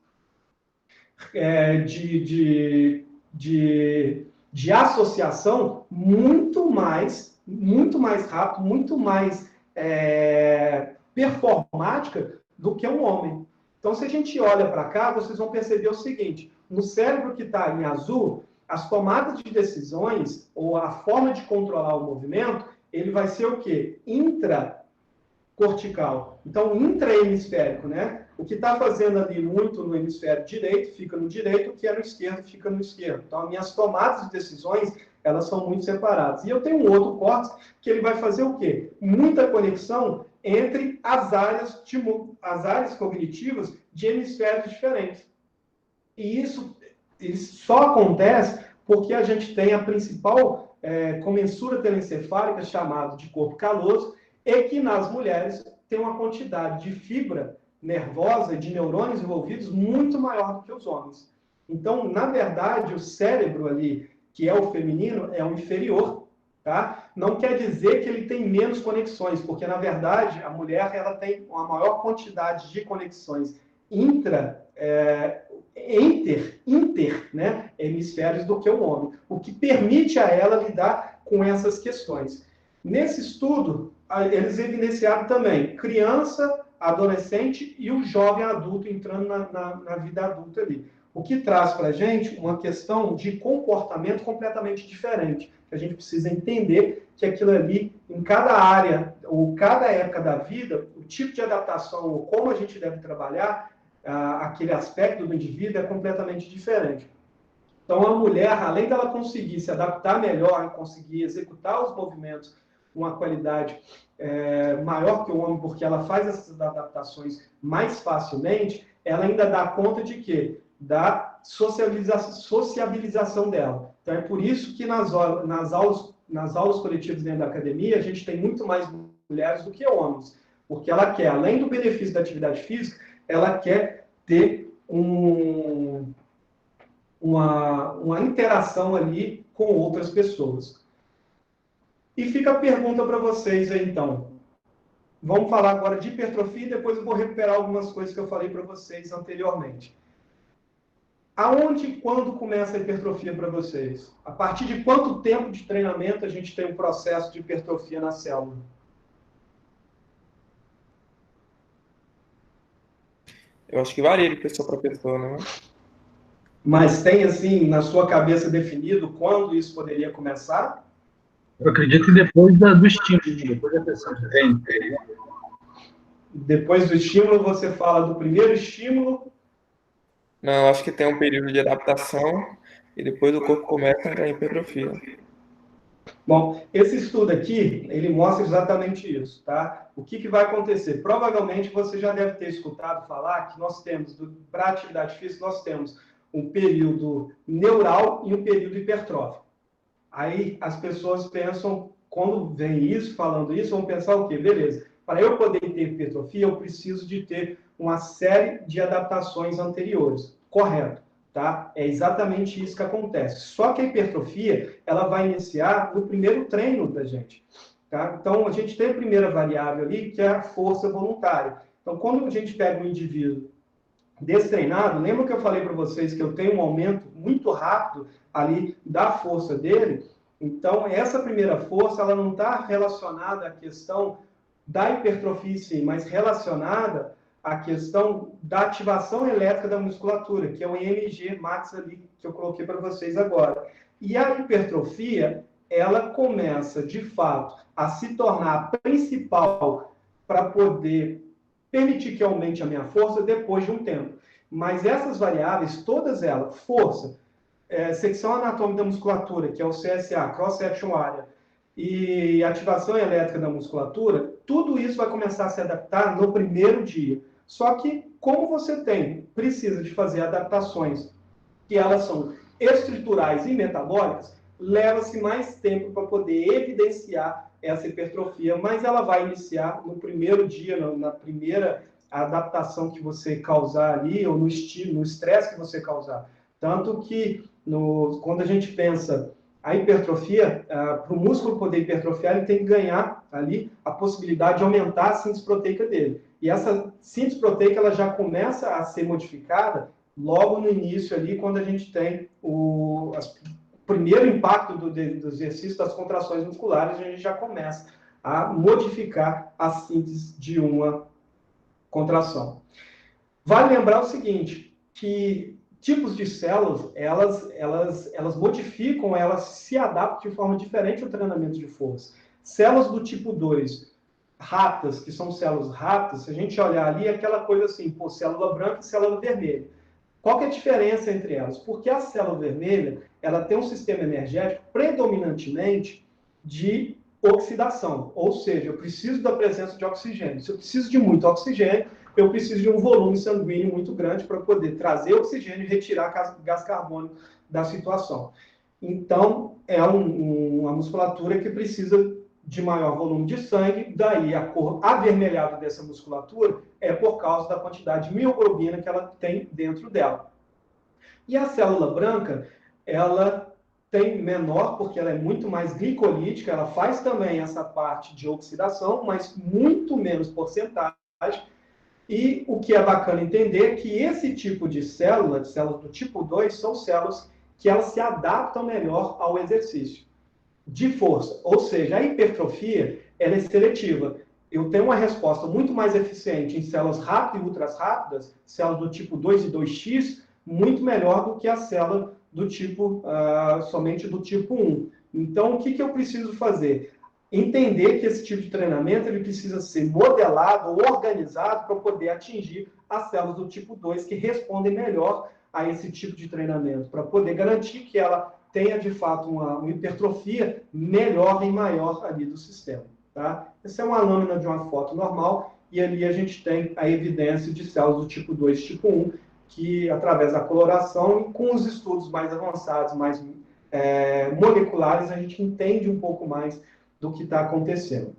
de associação muito mais rápido, muito mais performática do que um homem. Então, se a gente olha para cá, vocês vão perceber o seguinte, no cérebro que está em azul, as tomadas de decisões, ou a forma de controlar o movimento, ele vai ser o quê? Intracortical. Então, intrahemisférico, né? O que está fazendo ali muito no hemisfério direito, fica no direito, o que é no esquerdo, fica no esquerdo. Então, as minhas tomadas de decisões, elas são muito separadas. E eu tenho um outro córtex que ele vai fazer o quê? Muita conexão entre as áreas cognitivas de hemisférios diferentes. E isso só acontece porque a gente tem a principal comensura telencefálica, chamada de corpo caloso, e que nas mulheres tem uma quantidade de fibra nervosa e de neurônios envolvidos muito maior do que os homens. Então, na verdade, o cérebro ali, que é o feminino, é o inferior, tá? Não quer dizer que ele tem menos conexões, porque, na verdade, a mulher ela tem uma maior quantidade de conexões inter, né, hemisférios do que o homem, o que permite a ela lidar com essas questões. Nesse estudo, eles evidenciaram também criança, adolescente e o jovem adulto entrando na vida adulta ali. O que traz para a gente uma questão de comportamento completamente diferente. A gente precisa entender que aquilo ali, em cada área, ou cada época da vida, o tipo de adaptação, ou como a gente deve trabalhar, aquele aspecto do indivíduo é completamente diferente. Então, a mulher, além dela conseguir se adaptar melhor, conseguir executar os movimentos com uma qualidade maior que o homem, porque ela faz essas adaptações mais facilmente, ela ainda dá conta de quê? Da sociabilização dela. Então, é por isso que nas aulas coletivas dentro da academia, a gente tem muito mais mulheres do que homens, porque ela quer, além do benefício da atividade física, ela quer ter uma interação ali com outras pessoas. E fica a pergunta para vocês aí, então. Vamos falar agora de hipertrofia e depois eu vou recuperar algumas coisas que eu falei para vocês anteriormente. Aonde e quando começa a hipertrofia para vocês? A partir de quanto tempo de treinamento a gente tem um processo de hipertrofia na célula? Eu acho que varia de pessoa para pessoa, né? Mas tem, assim, na sua cabeça definido quando isso poderia começar? Eu acredito que depois do estímulo, depois da pressão de treino. Depois do estímulo, você fala do primeiro estímulo? Não, acho que tem um período de adaptação e depois o corpo começa a entrar em hipertrofia. Bom, esse estudo aqui, ele mostra exatamente isso, tá? O que vai acontecer? Provavelmente você já deve ter escutado falar que nós temos, para atividade física, nós temos um período neural e um período hipertrófico. Aí as pessoas pensam, quando vem isso, falando isso, vão pensar o quê? Beleza, para eu poder ter hipertrofia, eu preciso de ter uma série de adaptações anteriores. Correto, tá? É exatamente isso que acontece. Só que a hipertrofia, ela vai iniciar no primeiro treino da gente, tá? Então, a gente tem a primeira variável ali, que é a força voluntária. Então, quando a gente pega um indivíduo destreinado, lembra que eu falei para vocês que eu tenho um aumento muito rápido ali da força dele? Então, essa primeira força, ela não está relacionada à questão da hipertrofia em si, mas relacionada à questão da ativação elétrica da musculatura, que é o IMG max ali, que eu coloquei para vocês agora. E a hipertrofia, ela começa, de fato, a se tornar a principal para poder permitir que aumente a minha força depois de um tempo. Mas essas variáveis, todas elas, força, secção anatômica da musculatura, que é o CSA, Cross Section Area, e ativação elétrica da musculatura, tudo isso vai começar a se adaptar no primeiro dia. Só que, como você precisa de fazer adaptações que elas são estruturais e metabólicas, leva-se mais tempo para poder evidenciar essa hipertrofia, mas ela vai iniciar no primeiro dia, na primeira adaptação que você causar ali, ou no estresse que você causar. Tanto que, quando a gente pensa a hipertrofia, para o músculo poder hipertrofiar, ele tem que ganhar ali a possibilidade de aumentar a síntese proteica dele. E essa síntese proteica ela já começa a ser modificada logo no início ali, quando a gente tem o primeiro impacto do exercício das contrações musculares, a gente já começa a modificar a síntese de uma contração. Vale lembrar o seguinte, que tipos de células, elas modificam, elas se adaptam de forma diferente ao treinamento de força. Células do tipo 2, rápidas, que são células rápidas, se a gente olhar ali, é aquela coisa assim, pô, célula branca e célula vermelha. Qual que é a diferença entre elas? Porque a célula vermelha, ela tem um sistema energético predominantemente de oxidação, ou seja, eu preciso da presença de oxigênio. Se eu preciso de muito oxigênio, eu preciso de um volume sanguíneo muito grande para poder trazer oxigênio e retirar gás carbônico da situação. Então, é uma musculatura que precisa de maior volume de sangue, daí a cor avermelhada dessa musculatura é por causa da quantidade de mioglobina que ela tem dentro dela. E a célula branca, ela tem menor, porque ela é muito mais glicolítica, ela faz também essa parte de oxidação, mas muito menos porcentagem. E o que é bacana entender é que esse tipo de células do tipo 2, são células que elas se adaptam melhor ao exercício de força. Ou seja, a hipertrofia, ela é seletiva. Eu tenho uma resposta muito mais eficiente em células rápidas e ultra rápidas, células do tipo 2 e 2x, muito melhor do que a célula do tipo, somente do tipo 1. Então, o que eu preciso fazer? Entender que esse tipo de treinamento ele precisa ser modelado ou organizado para poder atingir as células do tipo 2 que respondem melhor a esse tipo de treinamento, para poder garantir que ela tenha, de fato, uma hipertrofia melhor e maior ali do sistema. Tá? Essa é uma lâmina de uma foto normal, e ali a gente tem a evidência de células do tipo 2 e tipo 1, que, através da coloração e com os estudos mais avançados, mais moleculares, a gente entende um pouco mais do que está acontecendo.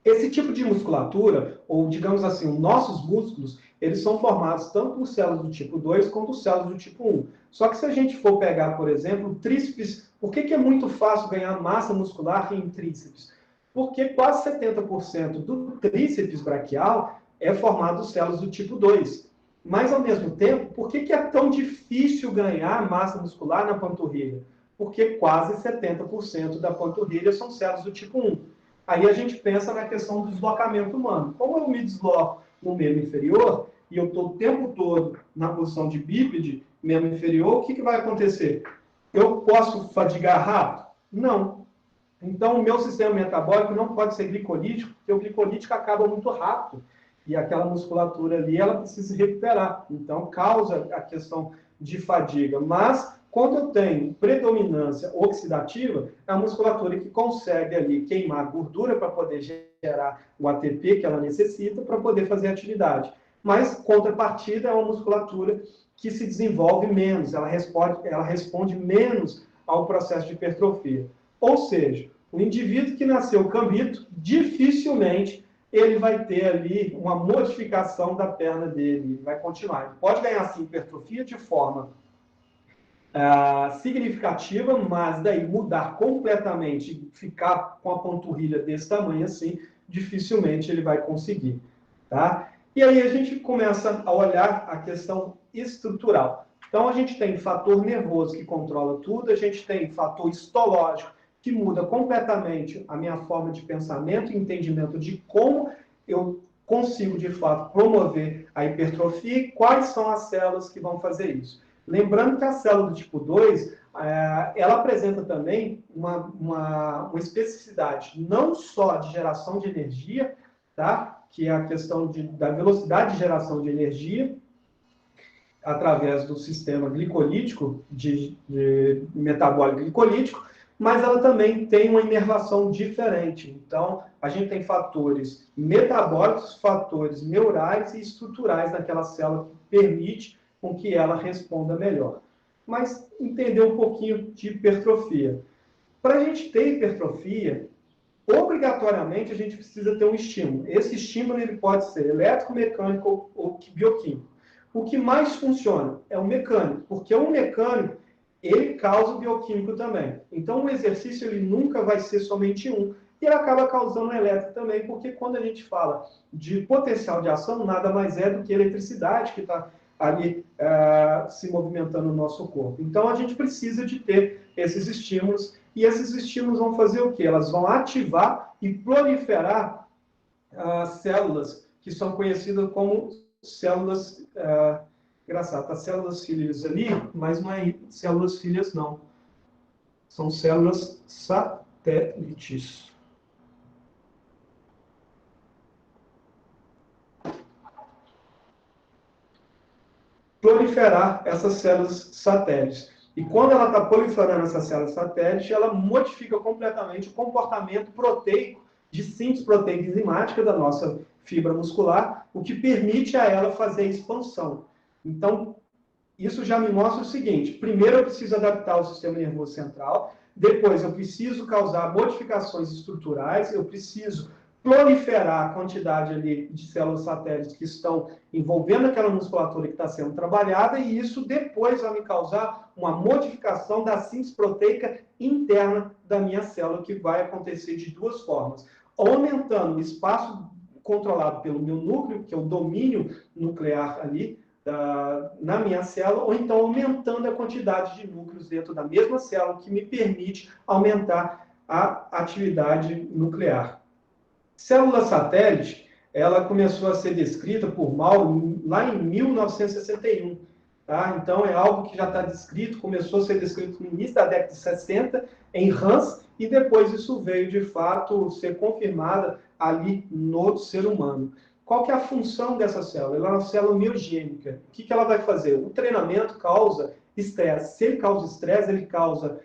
Esse tipo de musculatura, ou digamos assim, os nossos músculos, eles são formados tanto por células do tipo 2 quanto células do tipo 1. Só que se a gente for pegar, por exemplo, o tríceps, por que é muito fácil ganhar massa muscular em tríceps? Porque quase 70% do tríceps braquial é formado de células do tipo 2. Mas, ao mesmo tempo, por que é tão difícil ganhar massa muscular na panturrilha? Porque quase 70% da panturrilha são células do tipo 1. Aí a gente pensa na questão do deslocamento humano. Como eu me desloco no membro inferior, e eu estou o tempo todo na posição de bípede, membro inferior, o que vai acontecer? Eu posso fadigar rápido? Não. Então, o meu sistema metabólico não pode ser glicolítico, porque o glicolítico acaba muito rápido. E aquela musculatura ali, ela precisa se recuperar. Então, causa a questão de fadiga. Mas, quando eu tenho predominância oxidativa, é a musculatura que consegue ali queimar gordura para poder gerar o ATP que ela necessita para poder fazer atividade. Mas, contrapartida, é uma musculatura que se desenvolve menos, ela responde menos ao processo de hipertrofia. Ou seja, o indivíduo que nasceu cambito, dificilmente ele vai ter ali uma modificação da perna dele, ele vai continuar. Ele pode ganhar, sim, hipertrofia de forma significativa, mas daí mudar completamente, ficar com a panturrilha desse tamanho assim, dificilmente ele vai conseguir. Tá? E aí a gente começa a olhar a questão estrutural. Então a gente tem fator nervoso que controla tudo, a gente tem fator histológico que muda completamente a minha forma de pensamento e entendimento de como eu consigo, de fato, promover a hipertrofia e quais são as células que vão fazer isso. Lembrando que a célula do tipo 2, ela apresenta também uma especificidade não só de geração de energia, tá? Que é a questão da velocidade de geração de energia, através do sistema glicolítico, de metabólico glicolítico, mas ela também tem uma inervação diferente. Então, a gente tem fatores metabólicos, fatores neurais e estruturais naquela célula que permite com que ela responda melhor. Mas entender um pouquinho de hipertrofia. Para a gente ter hipertrofia, obrigatoriamente a gente precisa ter um estímulo. Esse estímulo ele pode ser elétrico, mecânico ou bioquímico. O que mais funciona é o mecânico, porque o mecânico ele causa o bioquímico também. Então, o exercício ele nunca vai ser somente um. E ele acaba causando o elétrico também, porque quando a gente fala de potencial de ação, nada mais é do que eletricidade que está ali se movimentando no nosso corpo. Então, a gente precisa de ter esses estímulos e esses estímulos vão fazer o quê? Elas vão ativar e proliferar as células que são conhecidas como células... engraçado, tá células filhas ali, mas não é células filhas, não. São células satélites. Proliferar essas células satélites. E quando ela está proliferando essas células satélites, ela modifica completamente o comportamento proteico de síntese proteica enzimática da nossa fibra muscular, o que permite a ela fazer a expansão. Então, isso já me mostra o seguinte: primeiro eu preciso adaptar o sistema nervoso central, depois eu preciso causar modificações estruturais, eu preciso proliferar a quantidade ali de células satélites que estão envolvendo aquela musculatura que está sendo trabalhada, e isso depois vai me causar uma modificação da síntese proteica interna da minha célula, que vai acontecer de duas formas: aumentando o espaço controlado pelo meu núcleo, que é o domínio nuclear ali, na minha célula, ou então aumentando a quantidade de núcleos dentro da mesma célula, que me permite aumentar a atividade nuclear. Célula satélite, ela começou a ser descrita por Mauro lá em 1961. Tá? Então, é algo que já está descrito, começou a ser descrito no início da década de 60, em rãs, e depois isso veio, de fato, ser confirmada ali no ser humano. Qual que é a função dessa célula? Ela é uma célula miogênica. O que ela vai fazer? O treinamento causa estresse. Se ele causa estresse, ele causa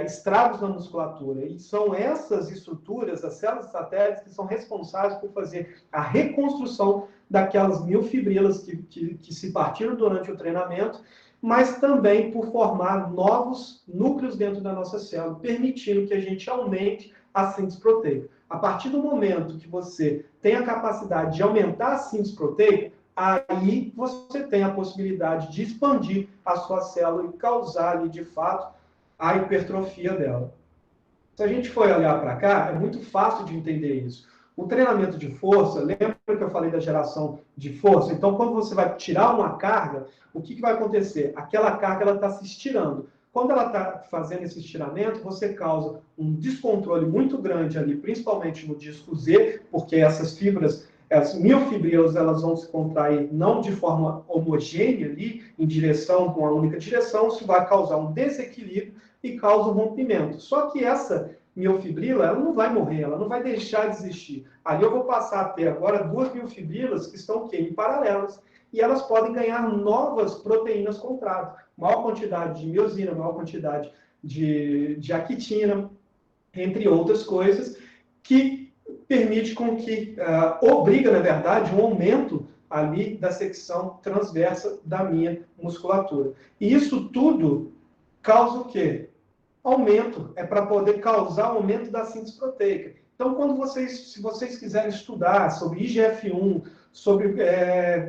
estragos na musculatura. E são essas estruturas, as células satélites, que são responsáveis por fazer a reconstrução daquelas miofibrilas que se partiram durante o treinamento, mas também por formar novos núcleos dentro da nossa célula, permitindo que a gente aumente a síntese proteica. A partir do momento que você tem a capacidade de aumentar a síntese proteica, aí você tem a possibilidade de expandir a sua célula e causar ali, de fato, a hipertrofia dela. Se a gente for olhar para cá, é muito fácil de entender isso. O treinamento de força, lembra que eu falei da geração de força? Então, quando você vai tirar uma carga, o que vai acontecer? Aquela carga está se estirando. Quando ela está fazendo esse estiramento, você causa um descontrole muito grande ali, principalmente no disco Z, porque essas fibras, as miofibrilas, elas vão se contrair não de forma homogênea ali, em direção, com a única direção, isso vai causar um desequilíbrio e causa um rompimento. Só que essa miofibrila, ela não vai morrer, ela não vai deixar de existir. Ali eu vou passar a ter agora duas miofibrilas que estão o quê? Em paralelas. E elas podem ganhar novas proteínas contrato. Maior quantidade de miosina, maior quantidade de actina, entre outras coisas, que permite com que, obriga, na verdade, um aumento ali da secção transversa da minha musculatura. E isso tudo causa o quê? Aumento, é para poder causar aumento da síntese proteica. Então, se vocês quiserem estudar sobre IGF-1, sobre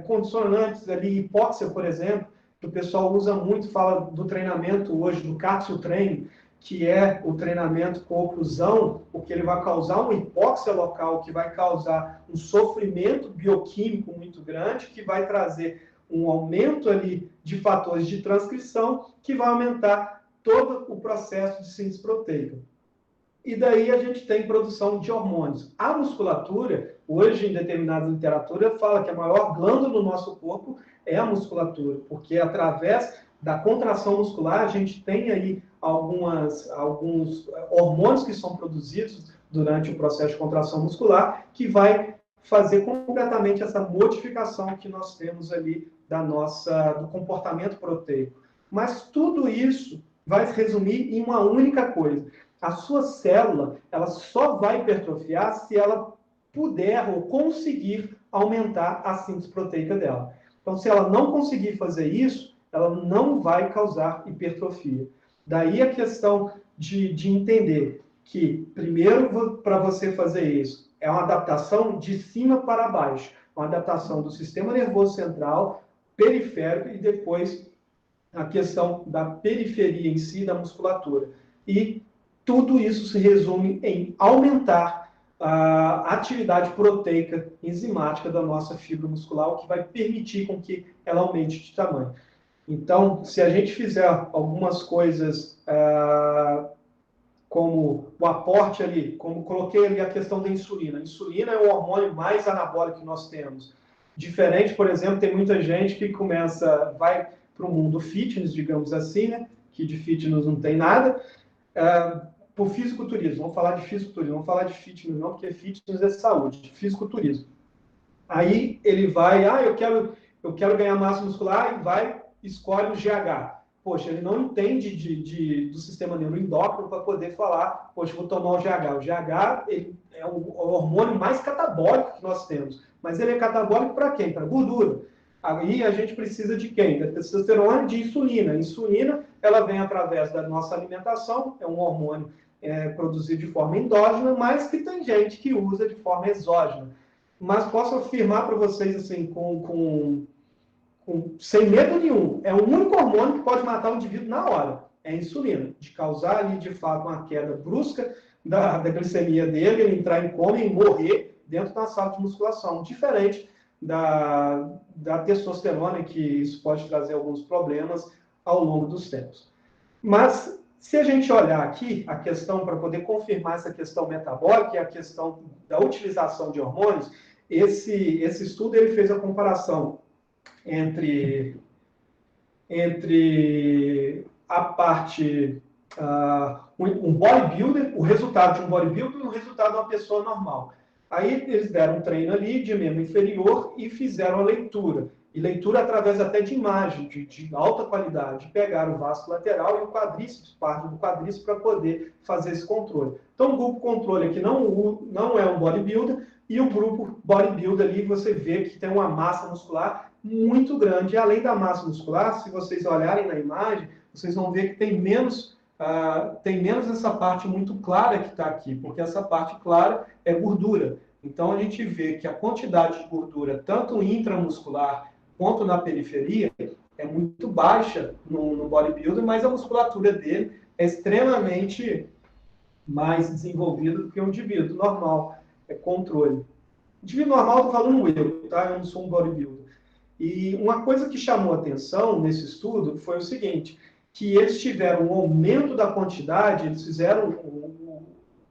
condicionantes ali, hipóxia, por exemplo, que o pessoal usa muito, fala do treinamento hoje, do capsule training, que é o treinamento com oclusão, porque ele vai causar uma hipóxia local, que vai causar um sofrimento bioquímico muito grande, que vai trazer um aumento ali de fatores de transcrição, que vai aumentar todo o processo de síntese proteica. E daí a gente tem produção de hormônios. A musculatura, hoje em determinada literatura, fala que a maior glândula do nosso corpo é a musculatura, porque através da contração muscular a gente tem aí alguns hormônios que são produzidos durante o processo de contração muscular, que vai fazer completamente essa modificação que nós temos ali do comportamento proteico. Mas tudo isso vai se resumir em uma única coisa: a sua célula, ela só vai hipertrofiar se ela puder ou conseguir aumentar a síntese proteica dela. Então, se ela não conseguir fazer isso, ela não vai causar hipertrofia. Daí a questão de entender que, primeiro, para você fazer isso, é uma adaptação de cima para baixo, uma adaptação do sistema nervoso central, periférico, e depois a questão da periferia em si, da musculatura. E tudo isso se resume em aumentar a atividade proteica enzimática da nossa fibra muscular, o que vai permitir com que ela aumente de tamanho. Então, se a gente fizer algumas coisas como o aporte ali, como coloquei ali a questão da insulina. A insulina é o hormônio mais anabólico que nós temos. Diferente, por exemplo, tem muita gente que vai para o mundo fitness, digamos assim, né? Que de fitness não tem nada, por fisiculturismo. Vamos falar de fisiculturismo, vamos falar de fitness não, porque fitness é saúde, fisiculturismo. Aí ele vai, eu quero ganhar massa muscular, e vai, escolhe o GH. Poxa, ele não entende do sistema neuroendócrino para poder falar, poxa, vou tomar o GH. O GH ele é o hormônio mais catabólico que nós temos. Mas ele é catabólico para quem? Para gordura. Aí a gente precisa de quem? Da testosterona e de insulina. A insulina, ela vem através da nossa alimentação, é um hormônio produzido de forma endógena, mas que tem gente que usa de forma exógena. Mas posso afirmar para vocês, assim, sem medo nenhum, é o único hormônio que pode matar o indivíduo na hora, é a insulina, de causar ali, de fato, uma queda brusca da glicemia dele, ele entrar em coma e morrer dentro da sala de musculação, diferente da testosterona, que isso pode trazer alguns problemas ao longo dos tempos. Mas, se a gente olhar aqui, a questão, para poder confirmar essa questão metabólica e a questão da utilização de hormônios, esse estudo ele fez a comparação entre a parte, um bodybuilder, o resultado de um bodybuilder e o resultado de uma pessoa normal. Aí eles deram um treino ali de membro inferior e fizeram a leitura. E leitura através até de imagem, de alta qualidade. Pegaram o vasto lateral e o quadríceps, parte do quadríceps, para poder fazer esse controle. Então, o grupo controle aqui não é um bodybuilder, e o grupo bodybuilder ali, você vê que tem uma massa muscular muito grande. E além da massa muscular, se vocês olharem na imagem, vocês vão ver que tem menos essa parte muito clara que está aqui, porque essa parte clara é gordura. Então, a gente vê que a quantidade de gordura, tanto intramuscular quanto na periferia, é muito baixa no bodybuilder, mas a musculatura dele é extremamente mais desenvolvida do que um indivíduo normal, é controle. Indivíduo normal, estou falando eu, tá? Eu não sou um bodybuilder. E uma coisa que chamou atenção nesse estudo foi o seguinte, que eles tiveram um aumento da quantidade, eles fizeram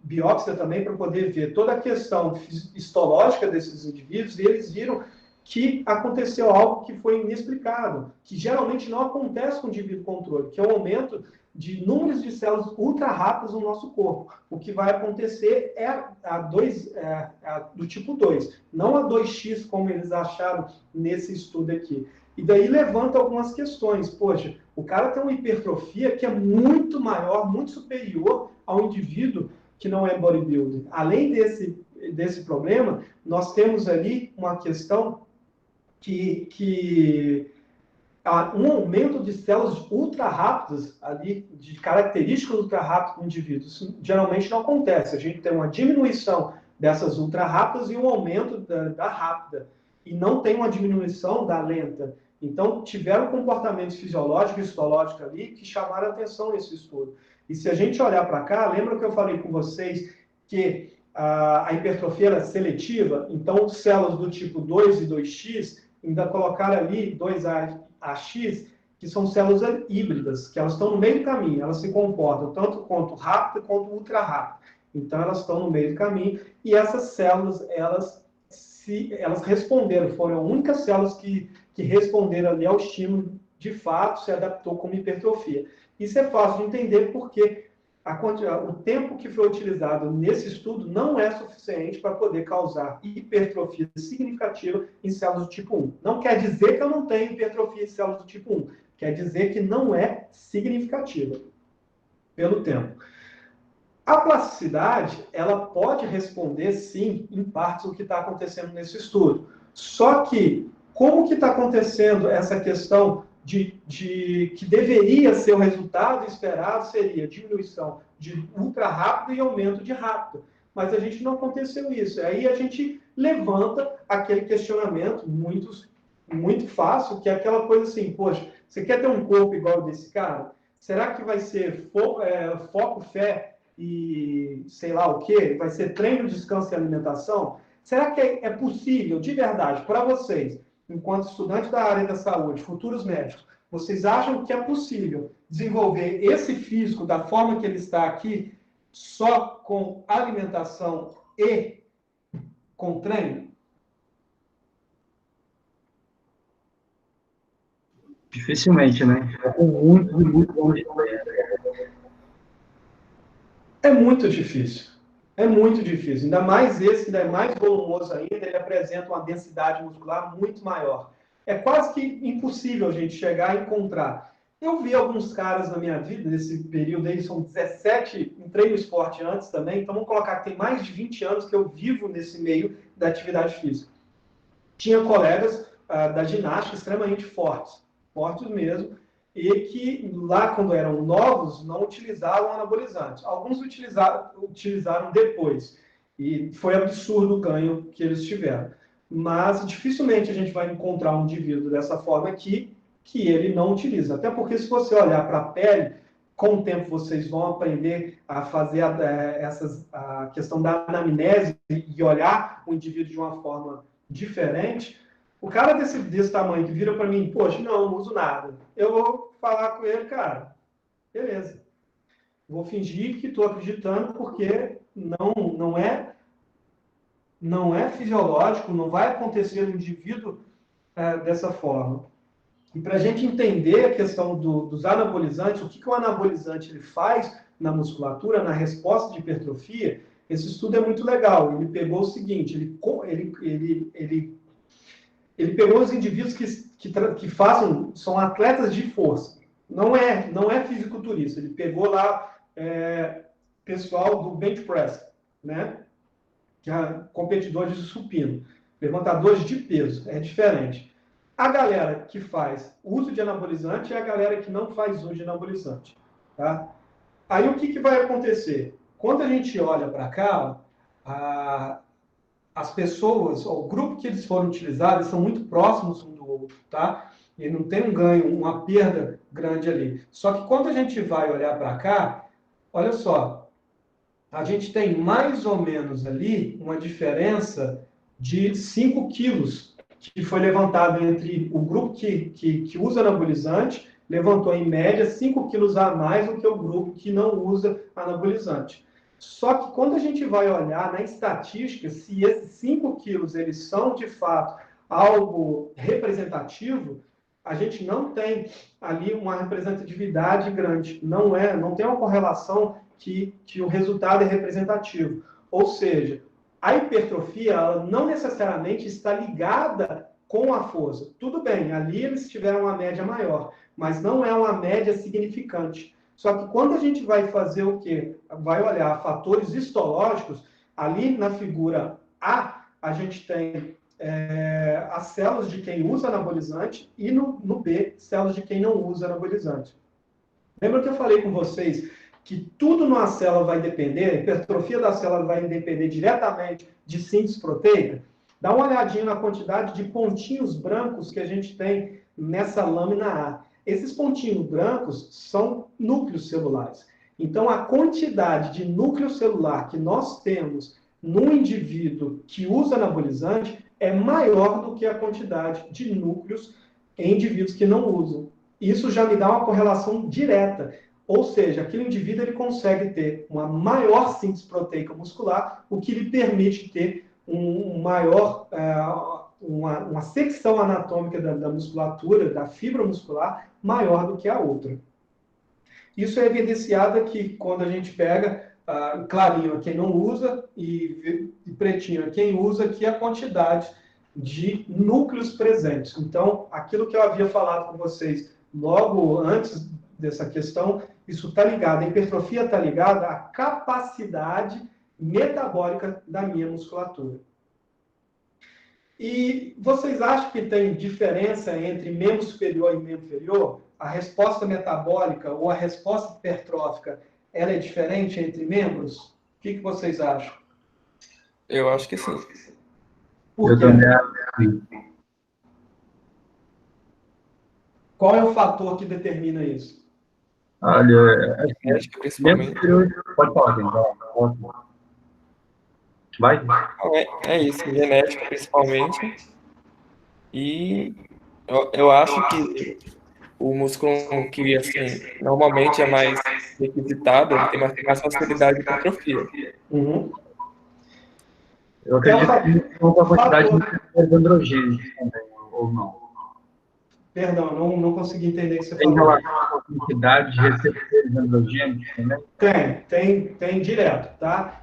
biópsia também para poder ver toda a questão histológica desses indivíduos, e eles viram que aconteceu algo que foi inexplicável, que geralmente não acontece com o indivíduo controle, que é o aumento de números de células ultra rápidas no nosso corpo. O que vai acontecer é do tipo 2, não a 2x, como eles acharam nesse estudo aqui. E daí levanta algumas questões. Poxa, o cara tem uma hipertrofia que é muito maior, muito superior ao indivíduo que não é bodybuilder. Além desse problema, nós temos ali uma questão que um aumento de células ultra rápidas ali, de características ultra rápidas do indivíduo. Isso geralmente não acontece. A gente tem uma diminuição dessas ultra rápidas e um aumento da rápida. E não tem uma diminuição da lenta. Então, tiveram comportamentos fisiológicos e histológicos ali que chamaram a atenção nesse estudo. E se a gente olhar para cá, lembra que eu falei com vocês que a hipertrofia era seletiva? Então, células do tipo 2 e 2x, ainda colocaram ali 2AX, que são células híbridas, que elas estão no meio do caminho, elas se comportam tanto quanto rápido quanto ultra rápido. Então, elas estão no meio do caminho, e essas células, elas responderam, foram as únicas células que responderam ali ao estímulo, de fato, se adaptou como hipertrofia. Isso é fácil de entender porque o tempo que foi utilizado nesse estudo não é suficiente para poder causar hipertrofia significativa em células do tipo 1. Não quer dizer que eu não tenho hipertrofia em células do tipo 1, quer dizer que não é significativa pelo tempo. A plasticidade, ela pode responder, sim, em partes, o que está acontecendo nesse estudo. Só que, como que está acontecendo essa questão que deveria ser o resultado esperado, seria diminuição de ultra rápido e aumento de rápido. Mas a gente não aconteceu isso. Aí a gente levanta aquele questionamento muito fácil, que é aquela coisa assim, poxa, você quer ter um corpo igual desse cara? Será que vai ser foco, fé e sei lá o quê? Vai ser treino, descanso e alimentação? Será que é possível, de verdade, para vocês, enquanto estudantes da área da saúde, futuros médicos, vocês acham que é possível desenvolver esse físico da forma que ele está aqui só com alimentação e com treino? Dificilmente, né? Com muito bom de treino. É muito difícil. É muito difícil. Ainda mais esse, ainda é mais volumoso ainda, ele apresenta uma densidade muscular muito maior. É quase que impossível a gente chegar a encontrar. Eu vi alguns caras na minha vida, nesse período aí, são 17, entrei no esporte antes também, então vamos colocar que tem mais de 20 anos que eu vivo nesse meio da atividade física. Tinha colegas da ginástica extremamente fortes, fortes mesmo, e que lá, quando eram novos, não utilizavam anabolizantes. Alguns utilizaram depois, e foi absurdo o ganho que eles tiveram. Mas dificilmente a gente vai encontrar um indivíduo dessa forma aqui que ele não utiliza. Até porque se você olhar para a pele, com o tempo vocês vão aprender a fazer a questão da anamnese e olhar o indivíduo de uma forma diferente. O cara desse tamanho que vira para mim, poxa, não uso nada. Eu vou falar com ele, cara, beleza. Vou fingir que estou acreditando porque não é fisiológico, não vai acontecer no indivíduo dessa forma. E para a gente entender a questão dos anabolizantes, o que o anabolizante ele faz na musculatura, na resposta de hipertrofia, esse estudo é muito legal. Ele pegou o seguinte, ele pegou os indivíduos que são atletas de força. Não é fisiculturista. Ele pegou lá pessoal do bench press, né? Que é competidores de supino, levantadores de peso, é diferente. A galera que faz uso de anabolizante é a galera que não faz uso de anabolizante. Tá? Aí o que vai acontecer? Quando a gente olha para cá, as pessoas, o grupo que eles foram utilizados, são muito próximos um do outro, tá? E não tem um ganho, uma perda grande ali. Só que quando a gente vai olhar para cá, olha só, a gente tem mais ou menos ali uma diferença de 5 quilos que foi levantado entre o grupo que usa anabolizante, levantou em média 5 quilos a mais do que o grupo que não usa anabolizante. Só que quando a gente vai olhar na estatística, se esses 5 quilos eles são de fato algo representativo, a gente não tem ali uma representatividade grande. Não tem uma correlação que o resultado é representativo. Ou seja, a hipertrofia ela não necessariamente está ligada com a força. Tudo bem, ali eles tiveram uma média maior, mas não é uma média significante. Só que quando a gente vai fazer o quê? Vai olhar fatores histológicos, ali na figura A gente tem as células de quem usa anabolizante e no B, células de quem não usa anabolizante. Lembra que eu falei com vocês que tudo numa célula vai depender, a hipertrofia da célula vai depender diretamente de síntese proteica? Dá uma olhadinha na quantidade de pontinhos brancos que a gente tem nessa lâmina A. Esses pontinhos brancos são núcleos celulares. Então, a quantidade de núcleo celular que nós temos no indivíduo que usa anabolizante é maior do que a quantidade de núcleos em indivíduos que não usam. Isso já me dá uma correlação direta. Ou seja, aquele indivíduo ele consegue ter uma maior síntese proteica muscular, o que lhe permite ter uma secção anatômica da musculatura, da fibra muscular, maior do que a outra. Isso é evidenciado aqui, quando a gente pega clarinho a quem não usa e pretinho a quem usa, aqui a quantidade de núcleos presentes. Então, aquilo que eu havia falado com vocês logo antes dessa questão, isso está ligado, a hipertrofia está ligada à capacidade metabólica da minha musculatura. E vocês acham que tem diferença entre membro superior e membro inferior? A resposta metabólica ou a resposta hipertrófica, ela é diferente entre membros? O que vocês acham? Eu acho que sim. Por quê? Qual é o fator que determina isso? Olha, Genética, principalmente. Pode falar, gente. Vai? É isso, genética, principalmente. E eu acho que o músculo que, assim, normalmente é mais requisitado, ele tem mais facilidade de hipertrofia. Uhum. Eu acredito que tem uma quantidade de receptores androgênicos também, ou não. Perdão, não consegui entender o que você Tem falou. relação à quantidade de receptores androgênicos também? Tem direto, tá?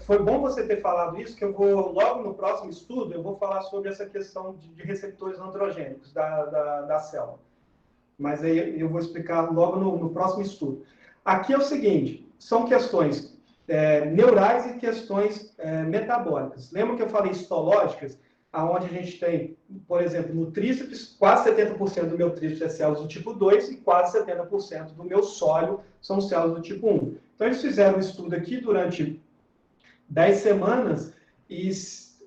Foi bom você ter falado isso, que eu vou, logo no próximo estudo, eu vou falar sobre essa questão de receptores androgênicos da célula. Mas aí eu vou explicar logo no próximo estudo. Aqui é o seguinte, são questões neurais e questões metabólicas. Lembra que eu falei histológicas? Aonde a gente tem, por exemplo, no tríceps, quase 70% do meu tríceps é células do tipo 2 e quase 70% do meu sólio são células do tipo 1. Então, eles fizeram um estudo aqui durante 10 semanas e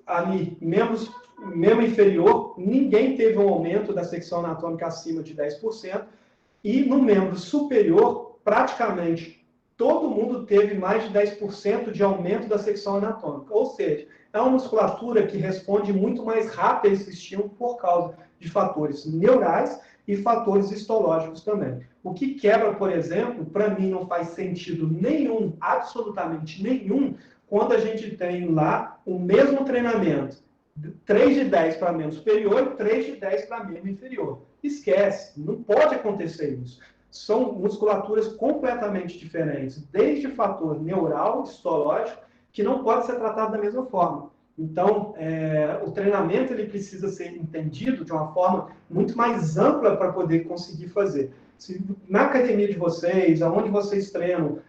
ali, membro inferior, ninguém teve um aumento da secção anatômica acima de 10%, e no membro superior, praticamente todo mundo teve mais de 10% de aumento da secção anatômica. Ou seja, é uma musculatura que responde muito mais rápido a esse estímulo por causa de fatores neurais e fatores histológicos também. O que quebra, por exemplo, para mim não faz sentido nenhum, absolutamente nenhum, quando a gente tem lá o mesmo treinamento, 3 de 10 para membro superior e 3 de 10 para membro inferior. Esquece, não pode acontecer isso. São musculaturas completamente diferentes, desde fator neural, histológico, que não pode ser tratado da mesma forma. Então, o treinamento ele precisa ser entendido de uma forma muito mais ampla para poder conseguir fazer. Se na academia de vocês, aonde vocês treinam,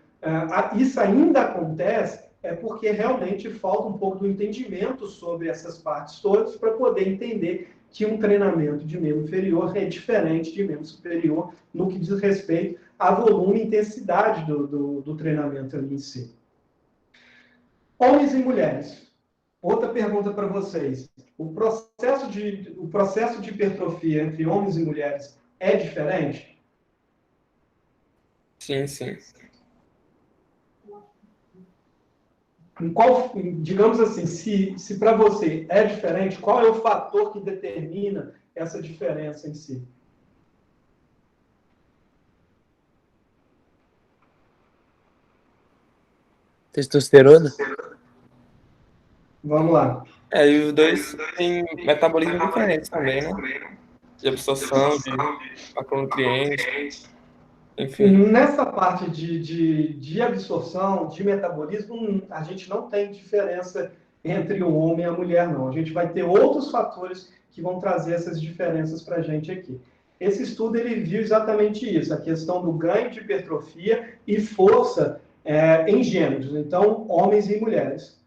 isso ainda acontece, é porque realmente falta um pouco do entendimento sobre essas partes todas para poder entender que um treinamento de membro inferior é diferente de membro superior no que diz respeito a volume e intensidade do treinamento ali em si. Homens e mulheres. Outra pergunta para vocês. O processo de hipertrofia entre homens e mulheres é diferente? Sim, sim. Digamos assim, se para você é diferente, qual é o fator que determina essa diferença em si? Testosterona? Vamos lá. E os dois têm metabolismos diferentes também, né? De absorção, de macronutrientes, enfim. Nessa parte de absorção, de metabolismo, a gente não tem diferença entre o homem e a mulher, não. A gente vai ter outros fatores que vão trazer essas diferenças para a gente aqui. Esse estudo ele viu exatamente isso, a questão do ganho de hipertrofia e força em gêneros, então homens e mulheres.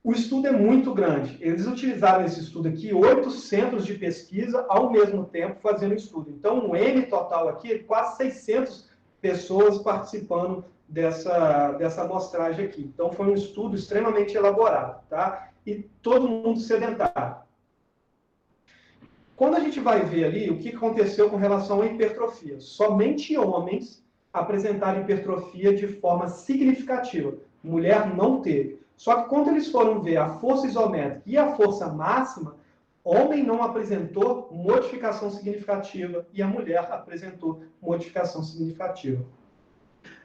O estudo é muito grande. Eles utilizaram esse estudo aqui, 8 centros de pesquisa ao mesmo tempo fazendo o estudo. Então, o N total aqui, quase 600 pessoas participando dessa amostragem aqui. Então, foi um estudo extremamente elaborado, tá? E todo mundo sedentário. Quando a gente vai ver ali o que aconteceu com relação à hipertrofia, somente homens apresentaram hipertrofia de forma significativa. Mulher não teve. Só que quando eles foram ver a força isométrica e a força máxima, homem não apresentou modificação significativa e a mulher apresentou modificação significativa.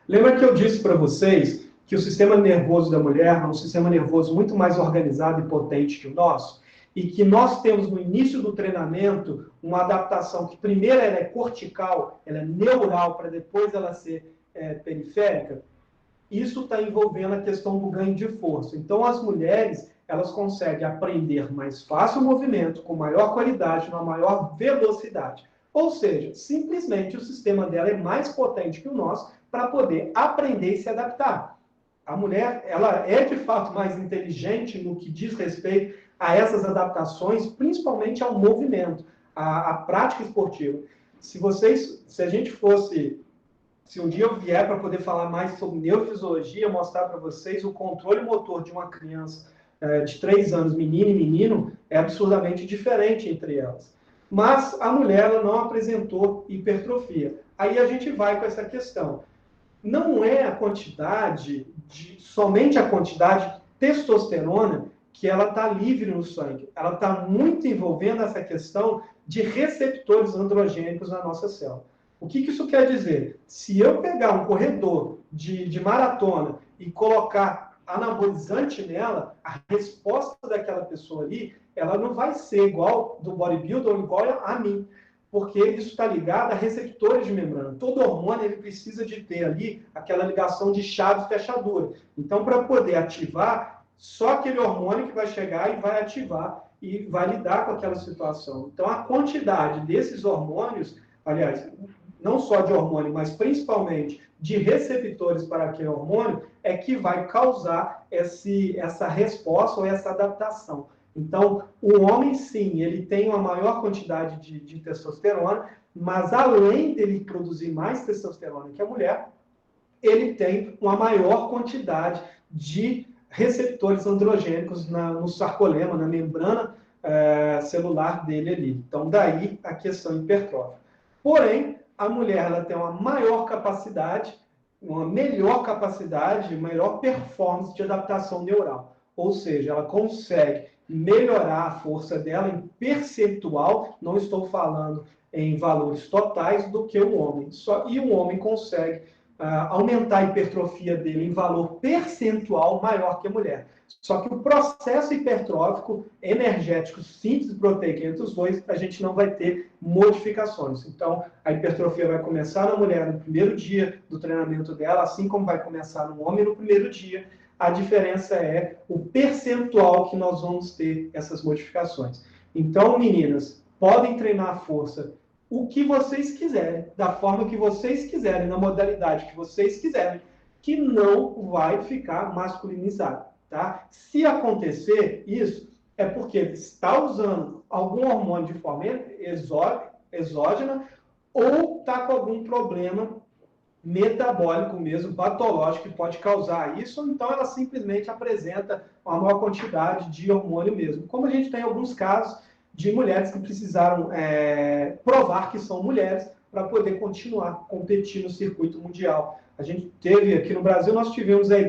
Lembra que eu disse para vocês que o sistema nervoso da mulher é um sistema nervoso muito mais organizado e potente que o nosso? E que nós temos no início do treinamento uma adaptação que primeiro ela é cortical, ela é neural, para depois ela ser periférica? Isso está envolvendo a questão do ganho de força. Então, as mulheres, elas conseguem aprender mais fácil o movimento, com maior qualidade, na maior velocidade. Ou seja, simplesmente o sistema dela é mais potente que o nosso para poder aprender e se adaptar. A mulher, ela é de fato mais inteligente no que diz respeito a essas adaptações, principalmente ao movimento, à prática esportiva. Se a gente fosse... Se um dia eu vier para poder falar mais sobre neurofisiologia, mostrar para vocês o controle motor de uma criança de 3 anos, menino e menino, é absurdamente diferente entre elas. Mas a mulher ela não apresentou hipertrofia. Aí a gente vai com essa questão. Não é a quantidade, somente a quantidade de testosterona que ela está livre no sangue. Ela está muito envolvendo essa questão de receptores androgênicos na nossa célula. O que isso quer dizer? Se eu pegar um corredor de maratona e colocar anabolizante nela, a resposta daquela pessoa ali, ela não vai ser igual do bodybuilder ou igual a mim, porque isso está ligado a receptores de membrana. Todo hormônio ele precisa de ter ali aquela ligação de chave e fechadura. Então, para poder ativar, só aquele hormônio que vai chegar e vai ativar e vai lidar com aquela situação. Então, a quantidade desses hormônios, aliás, não só de hormônio, mas principalmente de receptores para aquele hormônio, é que vai causar essa resposta ou essa adaptação. Então, o homem, sim, ele tem uma maior quantidade de testosterona, mas além dele produzir mais testosterona que a mulher, ele tem uma maior quantidade de receptores androgênicos no sarcolema, na membrana celular dele ali. Então, daí a questão hipertrófica. Porém, a mulher ela tem uma maior capacidade, uma melhor capacidade, maior performance de adaptação neural. Ou seja, ela consegue melhorar a força dela em percentual, não estou falando em valores totais, do que o homem. E o homem consegue aumentar a hipertrofia dele em valor percentual maior que a mulher. Só que o processo hipertrófico, energético, síntese proteica entre os dois, a gente não vai ter modificações. Então, a hipertrofia vai começar na mulher no primeiro dia do treinamento dela, assim como vai começar no homem no primeiro dia. A diferença é o percentual que nós vamos ter essas modificações. Então, meninas, podem treinar a força o que vocês quiserem, da forma que vocês quiserem, na modalidade que vocês quiserem, que não vai ficar masculinizado, tá? Se acontecer isso, é porque está usando algum hormônio de forma exógena ou está com algum problema metabólico mesmo, patológico, que pode causar isso, ou então ela simplesmente apresenta uma maior quantidade de hormônio mesmo. Como a gente tem alguns casos de mulheres que precisaram provar que são mulheres para poder continuar competindo no circuito mundial. A gente teve, aqui no Brasil, nós tivemos a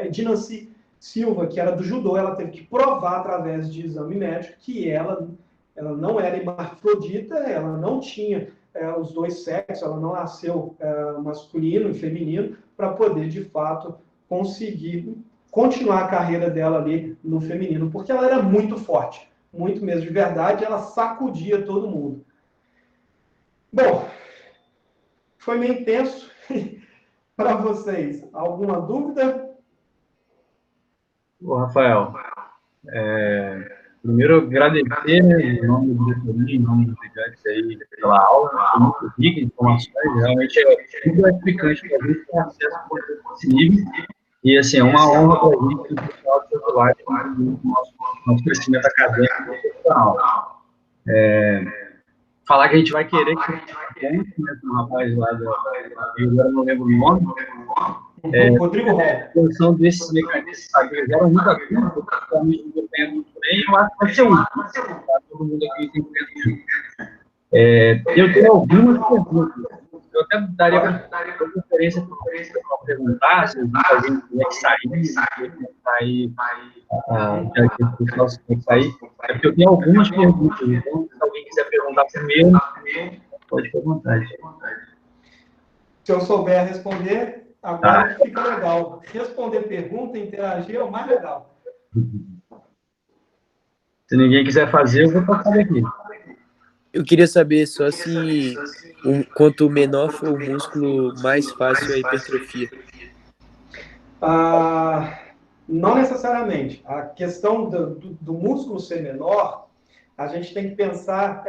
Edinancy Silva, que era do judô, ela teve que provar através de exame médico que ela não era hermafrodita, ela não tinha os dois sexos, ela não nasceu masculino e feminino, para poder, de fato, conseguir continuar a carreira dela ali no feminino, porque ela era muito forte, muito mesmo, de verdade, ela sacudia todo mundo. Bom, foi meio intenso para vocês. Alguma dúvida? Ô, Rafael, primeiro agradecer, né, em nome do diretoria, em nome dos estudantes aí pela aula, foi muito rica de informações, realmente é muito gratificante para a gente ter acesso a conteúdo desse nível, e assim, é uma honra para a gente no final do celular contribuir com o nosso crescimento acadêmico e profissional. Falar que a gente vai querer que a gente né, com um rapaz lá eu agora não lembro o nome, Rodrigo Hall. a função desses mecanismos geram muita dúvida, principalmente no governo também, eu acho que vai ser útil. Todo mundo aqui tem eu tenho algumas perguntas. Eu até daria preferência para perguntar, se a gente tiver que sair, é porque eu tenho algumas perguntas, então se alguém quiser perguntar primeiro, pode ficar à vontade. Se eu souber responder, agora fica legal. Responder pergunta, interagir é o mais legal. Se ninguém quiser fazer, eu vou passar daqui. Eu queria saber só se quanto menor for o músculo, mais fácil a hipertrofia. Não necessariamente. A questão do músculo ser menor, a gente tem que pensar,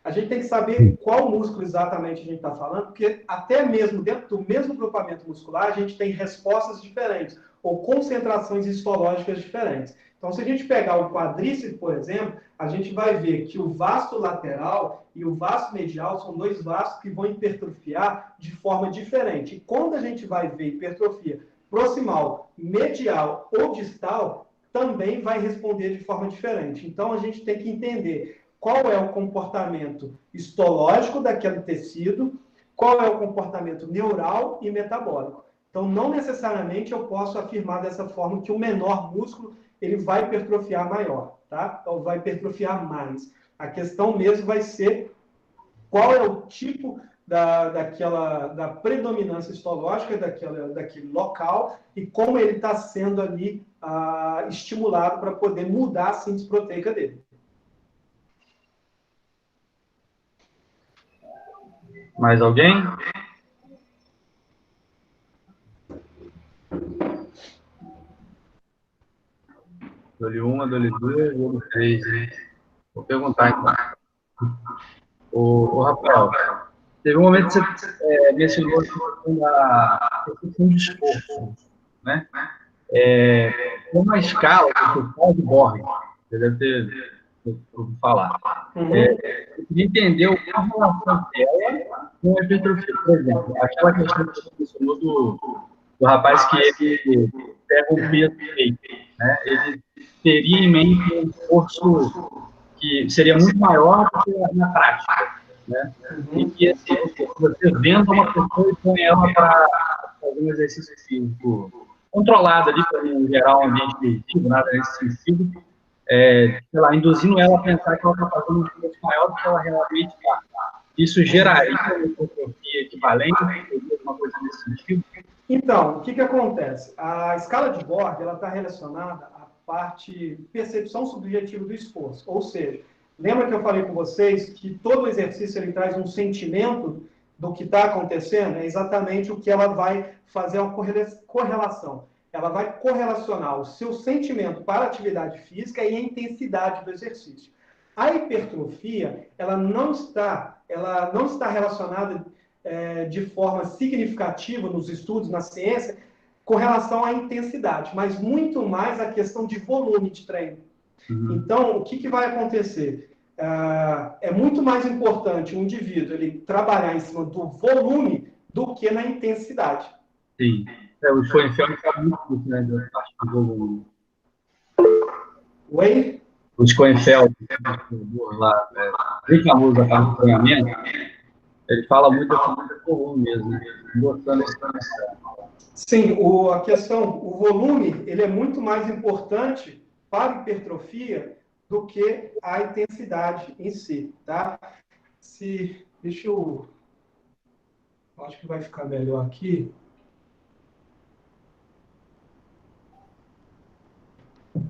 a gente tem que saber qual músculo exatamente a gente está falando, porque até mesmo dentro do mesmo grupamento muscular, a gente tem respostas diferentes, ou concentrações histológicas diferentes. Então, se a gente pegar o quadríceps, por exemplo, a gente vai ver que o vasto lateral e o vasto medial são dois vastos que vão hipertrofiar de forma diferente. E quando a gente vai ver hipertrofia proximal, medial ou distal, também vai responder de forma diferente. Então, a gente tem que entender qual é o comportamento histológico daquele tecido, qual é o comportamento neural e metabólico. Então, não necessariamente eu posso afirmar dessa forma que o menor músculo ele vai hipertrofiar maior, tá? Ou vai hipertrofiar mais. A questão mesmo vai ser qual é o tipo da predominância histológica daquele local e como ele está sendo ali estimulado para poder mudar a síntese proteica dele. Mais alguém? Dole uma, dole duas, dole três. Vou perguntar então. O Rafael, teve um momento que você mencionou a questão de esforço, né? Uma escala que você faz de Borg, você deve ter ouvido falar. Eu queria entender qual a relação dela com a hipertrofia. Por exemplo, aquela questão que você mencionou do rapaz que ele pega um peso feito, né? Ele teria em mente um esforço que seria muito maior do que na prática, né? E que, assim, você vendo uma pessoa e põe ela para fazer um exercício físico controlado ali, para não gerar um ambiente lesivo, nada nesse sentido, sei lá, induzindo ela a pensar que ela está fazendo um esforço maior do que ela realmente está. Isso geraria uma hipertrofia equivalente, alguma coisa nesse sentido? Então, o que acontece? A escala de Borg está relacionada à parte percepção subjetiva do esforço. Ou seja, lembra que eu falei com vocês que todo exercício ele traz um sentimento do que está acontecendo? É exatamente o que ela vai fazer uma correlação. Ela vai correlacionar o seu sentimento para a atividade física e a intensidade do exercício. A hipertrofia, ela não está relacionada de forma significativa nos estudos, na ciência, com relação à intensidade, mas muito mais a questão de volume de treino. Então, o que vai acontecer? É muito mais importante o indivíduo ele trabalhar em cima do volume do que na intensidade. Sim. O Schoenfeld fala muito disso, né, da parte do volume. Oi? O Schoenfeld, lá, bem famoso da parte do treinamento, ele fala muito do volume mesmo, né? Gostando desse. Sim, a questão, o volume, ele é muito mais importante para a hipertrofia do que a intensidade em si, tá? Deixa eu acho que vai ficar melhor aqui.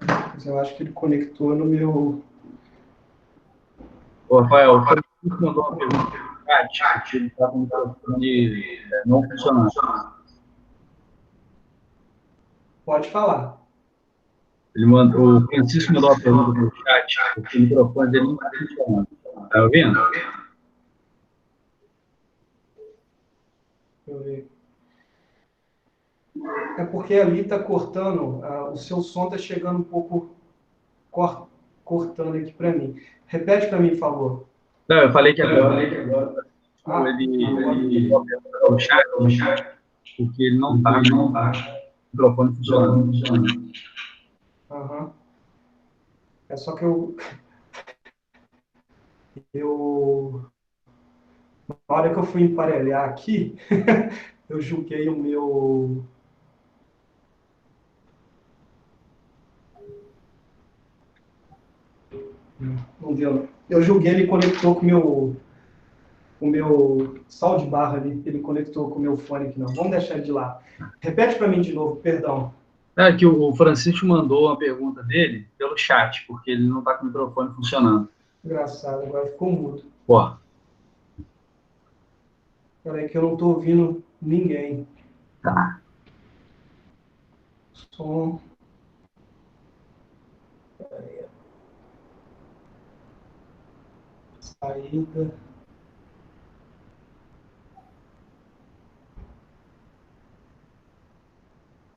Mas eu acho que ele conectou no meu... Ô, Rafael, o Francisco mandou uma pergunta no chat, que ele está com o microfone não funcionando. Pode falar. O Francisco mandou uma pergunta no chat, porque o microfone dele não está funcionando. Está ouvindo? Deixa eu ver. É porque ali está cortando, o seu som está chegando um pouco cortando aqui para mim. Repete para mim, por favor. Não, eu falei que agora ele mandou a pergunta no chat, porque ele não está com o microfone funcionando. Uhum. É só que na hora que eu fui emparelhar aqui, eu julguei o meu... Não deu. Eu julguei, ele conectou com o meu saldo de barra ali, ele conectou com o meu fone aqui, não. Vamos deixar ele de lá. Repete para mim de novo, perdão. É que o Francisco mandou uma pergunta dele pelo chat, porque ele não está com o microfone funcionando. Engraçado, agora ficou mudo. Pô. Peraí que eu não estou ouvindo ninguém. Tá. Som. Peraí. Saída.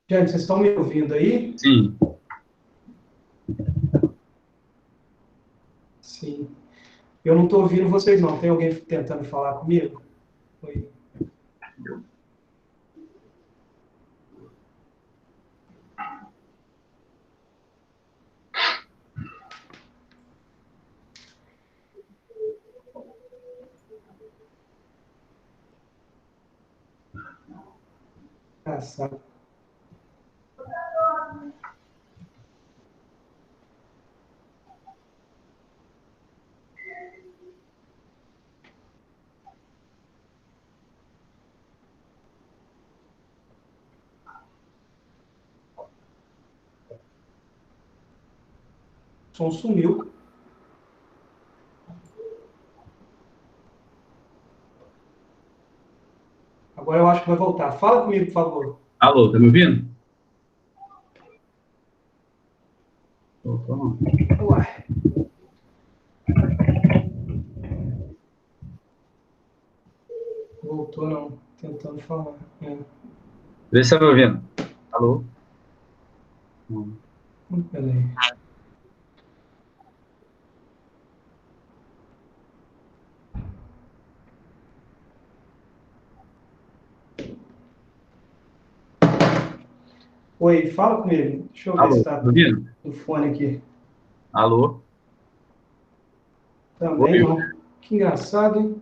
Gente, vocês estão me ouvindo aí? Sim. Sim. Eu não estou ouvindo vocês, não. Tem alguém tentando falar comigo? Oi. Engraçado. O som sumiu. Agora eu acho que vai voltar. Fala comigo, por favor. Alô, tá me ouvindo? Voltou, não. Uai. Voltou, não. Tentando falar. Vê se tá me ouvindo. Alô? Não. Peraí. Oi, fala comigo. Deixa eu ver Alô, se tá está me ouvindo? no fone aqui. Alô? Também Oi? não. Que engraçado, hein?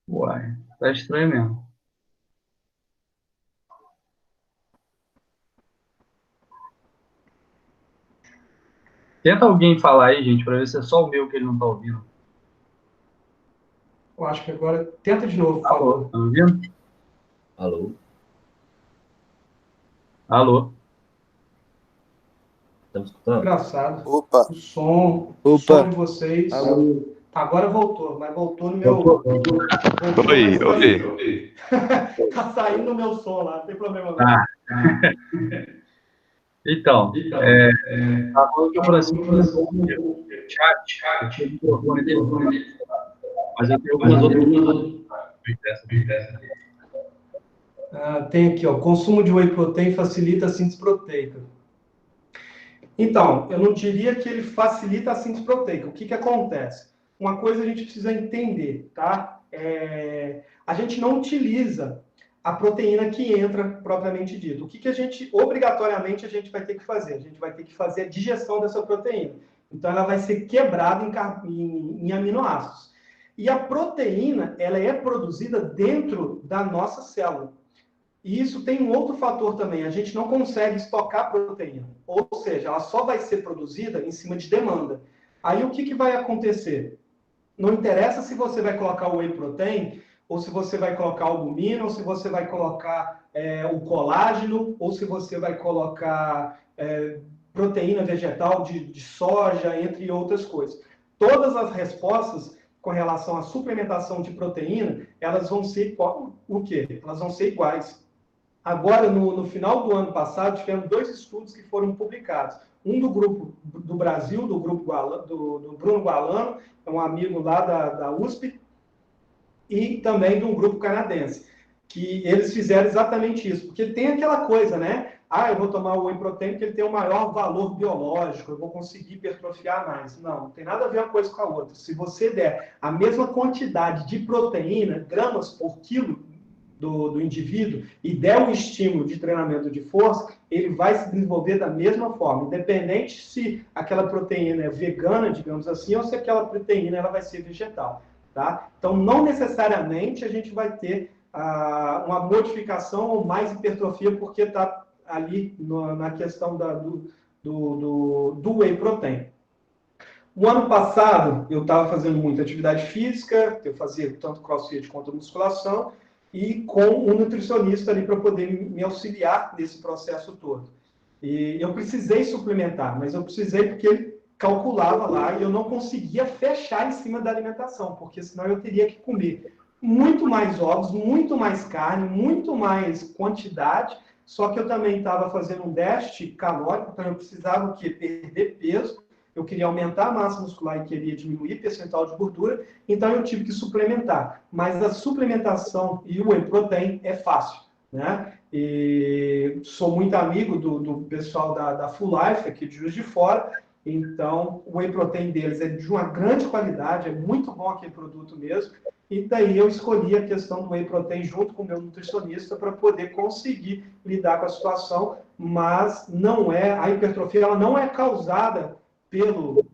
Uai, tá estranho mesmo. Tenta alguém falar aí, gente, pra ver se é só o meu que ele não tá ouvindo. Eu acho que agora... Tenta de novo, por Alô, favor. tá me ouvindo? Alô? Alô? Estamos escutando? Engraçado. Opa, O som Opa. de vocês... Alô? Agora voltou, mas voltou no meu... Voltou? Voltou, oi, mas oi. tá saindo no meu som lá, não tem problema não. Tá. Então, tava falando que o Francisco mandou um chat, eu tinha o microfone dele, mas eu tenho algumas outras dessa. Tem aqui, ó, consumo de whey protein facilita a síntese proteica. Então, eu não diria que ele facilita a síntese proteica. O que acontece? Uma coisa a gente precisa entender, tá? A gente não utiliza a proteína que entra propriamente dito. O que a gente, obrigatoriamente, a gente vai ter que fazer? A gente vai ter que fazer a digestão dessa proteína. Então, ela vai ser quebrada em aminoácidos. E a proteína, ela é produzida dentro da nossa célula. E isso tem um outro fator também, a gente não consegue estocar proteína, ou seja, ela só vai ser produzida em cima de demanda. Aí o que vai acontecer? Não interessa se você vai colocar o whey protein, ou se você vai colocar albumina, ou se você vai colocar o colágeno, ou se você vai colocar proteína vegetal de soja, entre outras coisas. Todas as respostas com relação à suplementação de proteína, elas vão ser o quê? Elas vão ser iguais. Agora, no final do ano passado, tivemos 2 estudos que foram publicados. Um do grupo do Brasil, do grupo do Bruno Gualano, é um amigo lá da USP, e também de um grupo canadense, que eles fizeram exatamente isso. Porque tem aquela coisa, né? Eu vou tomar o whey protein porque ele tem um maior valor biológico, eu vou conseguir hipertrofiar mais. Não tem nada a ver uma coisa com a outra. Se você der a mesma quantidade de proteína, gramas por quilo, do indivíduo e der um estímulo de treinamento de força, ele vai se desenvolver da mesma forma, independente se aquela proteína é vegana, digamos assim, ou se aquela proteína ela vai ser vegetal. Tá? Então, não necessariamente a gente vai ter uma modificação ou mais hipertrofia, porque está ali na questão do whey protein. O ano passado, eu estava fazendo muita atividade física, eu fazia tanto crossfit quanto musculação, e com um nutricionista ali para poder me auxiliar nesse processo todo. E eu precisei suplementar, mas eu precisei porque ele calculava lá e eu não conseguia fechar em cima da alimentação, porque senão eu teria que comer muito mais ovos, muito mais carne, muito mais quantidade, só que eu também estava fazendo um déficit calórico, então eu precisava perder peso, eu queria aumentar a massa muscular e queria diminuir o percentual de gordura, então eu tive que suplementar. Mas a suplementação e o whey protein é fácil, né? E sou muito amigo do pessoal da Full Life, aqui de Juiz de Fora, então o whey protein deles é de uma grande qualidade, é muito bom aquele produto mesmo, e daí eu escolhi a questão do whey protein junto com o meu nutricionista para poder conseguir lidar com a situação, mas não é, a hipertrofia ela não é causada pelo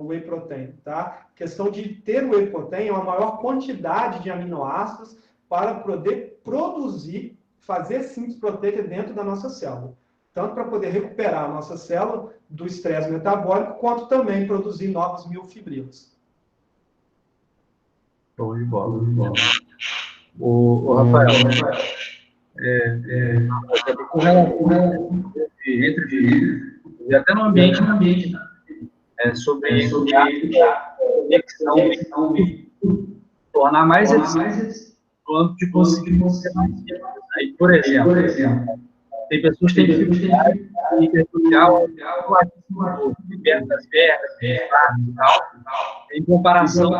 whey protein, tá? A questão de ter o whey protein é uma maior quantidade de aminoácidos para poder produzir, fazer síntese proteica dentro da nossa célula. Tanto para poder recuperar a nossa célula do estresse metabólico, quanto também produzir novas miofibrilas. Show de bola. O Rafael, com relação e até no ambiente, sobre a conexão, tornar mais eficiente no âmbito de conseguir ser mais eficiente. Aí, por exemplo, tem pessoas que têm dificuldade em hipertrofiar o perto das pernas, e tal, em comparação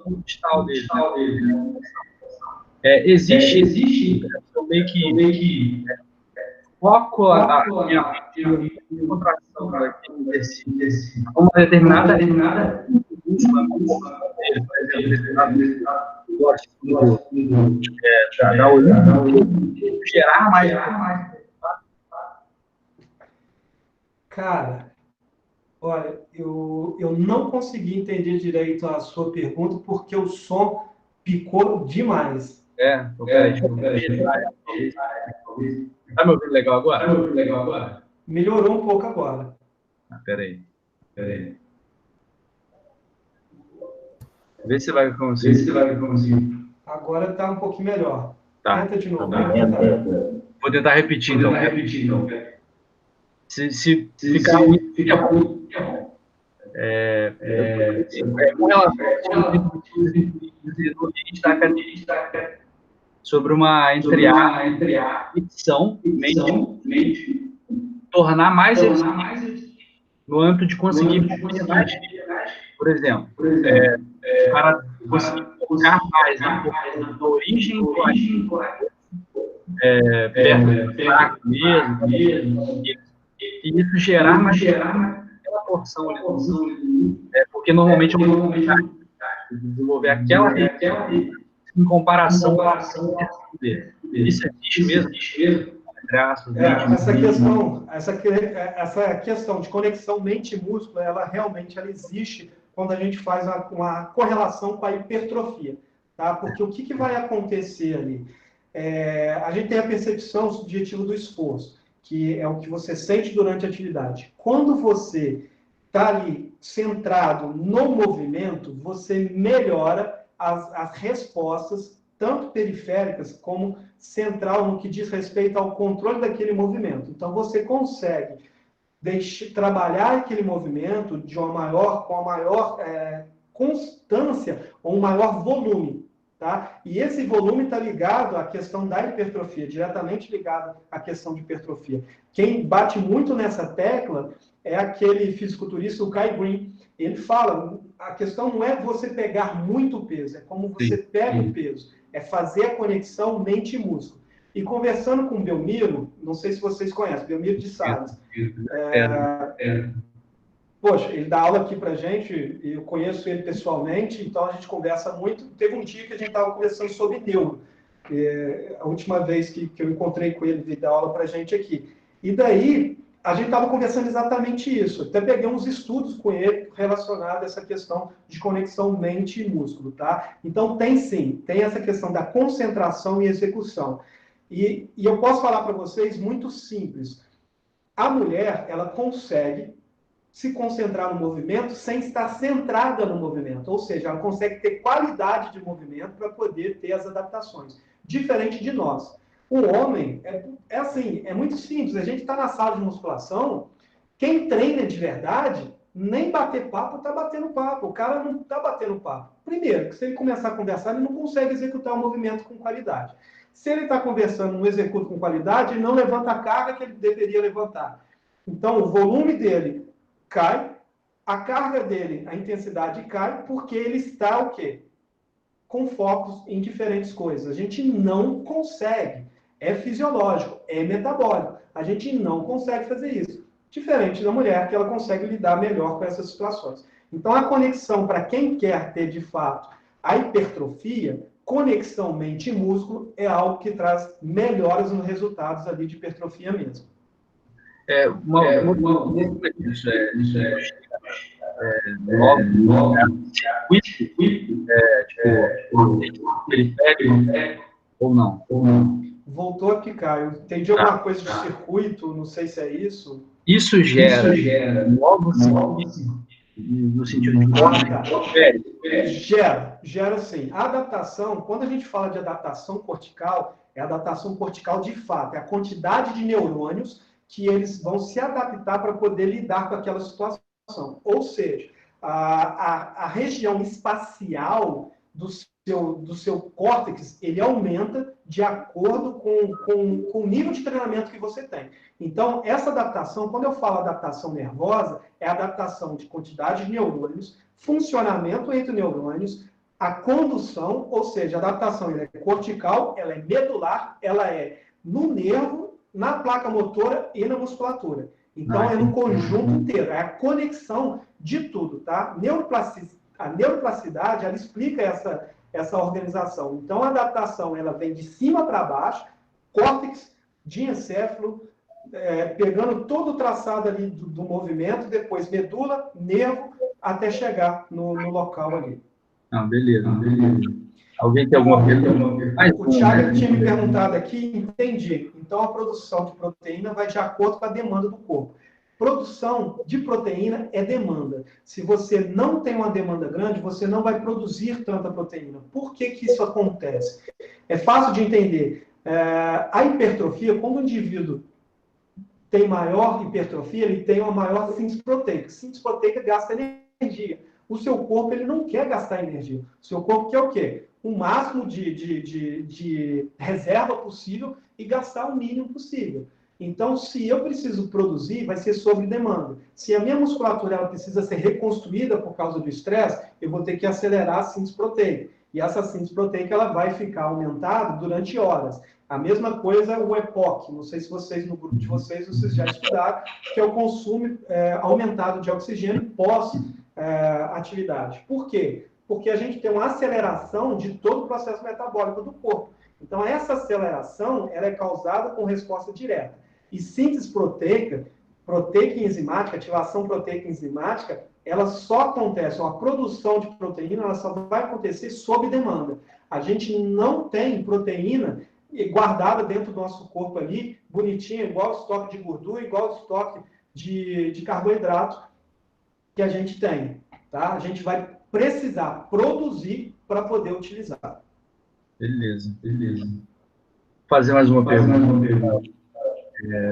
com o distal dele. Existe meio que foco a contração desse uma determinada da olhada gerar mais. Cara, olha, eu não consegui entender direito a sua pergunta porque o som picou demais. Tá me ouvindo legal agora? Melhorou um pouco agora. Peraí. Vê se vai conseguir. Agora tá um pouquinho melhor. Tá. Tenta de novo. Vou tentar repetir, então. Se ficar ruim, fica bom. Com relação ao sobre uma ficção, mente, tornar mais no âmbito de conseguir mais. Por exemplo, o cara conseguir focar mais na origem do perto do fraco mesmo, e isso gerar mais aquela porção ali, porque normalmente eu vou desenvolver aquela em comparação com a ação dele. Isso existe mesmo? Essa questão de conexão mente-músculo, ela realmente existe quando a gente faz uma correlação com a hipertrofia, tá? Porque o que vai acontecer ali? A gente tem a percepção subjetiva do esforço, que é o que você sente durante a atividade. Quando você está ali centrado no movimento, você melhora as respostas, tanto periféricas como central, no que diz respeito ao controle daquele movimento. Então, você consegue trabalhar aquele movimento com a maior constância ou um maior volume. Tá? E esse volume está ligado à questão da hipertrofia, diretamente ligado à questão de hipertrofia. Quem bate muito nessa tecla é aquele fisiculturista, o Kai Green. Ele fala, a questão não é você pegar muito peso, é como você pega o peso, é fazer a conexão mente e músculo. E conversando com o Belmiro, não sei se vocês conhecem, Belmiro de Salles. Poxa, ele dá aula aqui pra gente, eu conheço ele pessoalmente, então a gente conversa muito. Teve um dia que a gente estava conversando sobre neuro, a última vez que eu encontrei com ele, ele dá aula pra gente aqui. E daí, a gente estava conversando exatamente isso. Até peguei uns estudos com ele relacionados a essa questão de conexão mente e músculo, tá? Então, tem essa questão da concentração e execução. E eu posso falar para vocês muito simples. A mulher, ela consegue se concentrar no movimento sem estar centrada no movimento. Ou seja, ela consegue ter qualidade de movimento para poder ter as adaptações. Diferente de nós. O homem, é muito simples. A gente está na sala de musculação, quem treina de verdade, nem bater papo está batendo papo. O cara não está batendo papo. Primeiro, que se ele começar a conversar, ele não consegue executar o movimento com qualidade. Se ele está conversando, não executa com qualidade, ele não levanta a carga que ele deveria levantar. Então, o volume dele cai, a carga dele, a intensidade cai, porque ele está o quê? Com focos em diferentes coisas. A gente não consegue. É fisiológico, é metabólico. A gente não consegue fazer isso. Diferente da mulher, que ela consegue lidar melhor com essas situações. Então, a conexão, para quem quer ter, de fato, a hipertrofia, conexão mente e músculo é algo que traz melhoras nos resultados ali de hipertrofia mesmo. novos circuitos, periférico, ou não? Voltou a picar. Eu entendi alguma coisa de circuito, não sei se é isso. Isso gera novos circuitos, no sentido de Gera sim. A adaptação, quando a gente fala de adaptação cortical, é adaptação cortical de fato, é a quantidade de neurônios que eles vão se adaptar para poder lidar com aquela situação. Ou seja, a região espacial do seu córtex, ele aumenta de acordo com o nível de treinamento que você tem. Então, essa adaptação, quando eu falo adaptação nervosa, é a adaptação de quantidade de neurônios, funcionamento entre neurônios, a condução, ou seja, a adaptação ela é cortical, ela é medular, ela é no nervo, na placa motora e na musculatura. Então, é no conjunto inteiro, é a conexão de tudo, tá? A neuroplasticidade, ela explica essa organização. Então, a adaptação, ela vem de cima para baixo, córtex, diencéfalo, pegando todo o traçado ali do movimento, depois medula, nervo, até chegar no local ali. Beleza. Alguém tem alguma pergunta? O Thiago tinha me perguntado aqui, entendi. Então, a produção de proteína vai de acordo com a demanda do corpo. Produção de proteína é demanda. Se você não tem uma demanda grande, você não vai produzir tanta proteína. Por que isso acontece? É fácil de entender. A hipertrofia, quando o indivíduo tem maior hipertrofia, ele tem uma maior síntese proteica. Síntese proteica gasta energia. O seu corpo ele não quer gastar energia. O seu corpo quer o quê? O máximo de reserva possível e gastar o mínimo possível. Então, se eu preciso produzir, vai ser sobre demanda. Se a minha musculatura ela precisa ser reconstruída por causa do estresse, eu vou ter que acelerar a síntese proteica. E essa síntese proteica ela vai ficar aumentada durante horas. A mesma coisa o EPOC. Não sei se vocês, no grupo de vocês já estudaram, que é o consumo aumentado de oxigênio pós-atividade. Por quê? Porque a gente tem uma aceleração de todo o processo metabólico do corpo. Então, essa aceleração ela é causada com resposta direta. E síntese proteica enzimática, ativação proteica enzimática, ela só acontece, a produção de proteína, ela só vai acontecer sob demanda. A gente não tem proteína guardada dentro do nosso corpo ali, bonitinha, igual o estoque de gordura, igual o estoque de carboidrato que a gente tem. Tá? A gente vai precisar produzir para poder utilizar. Beleza. Vou fazer mais uma pergunta.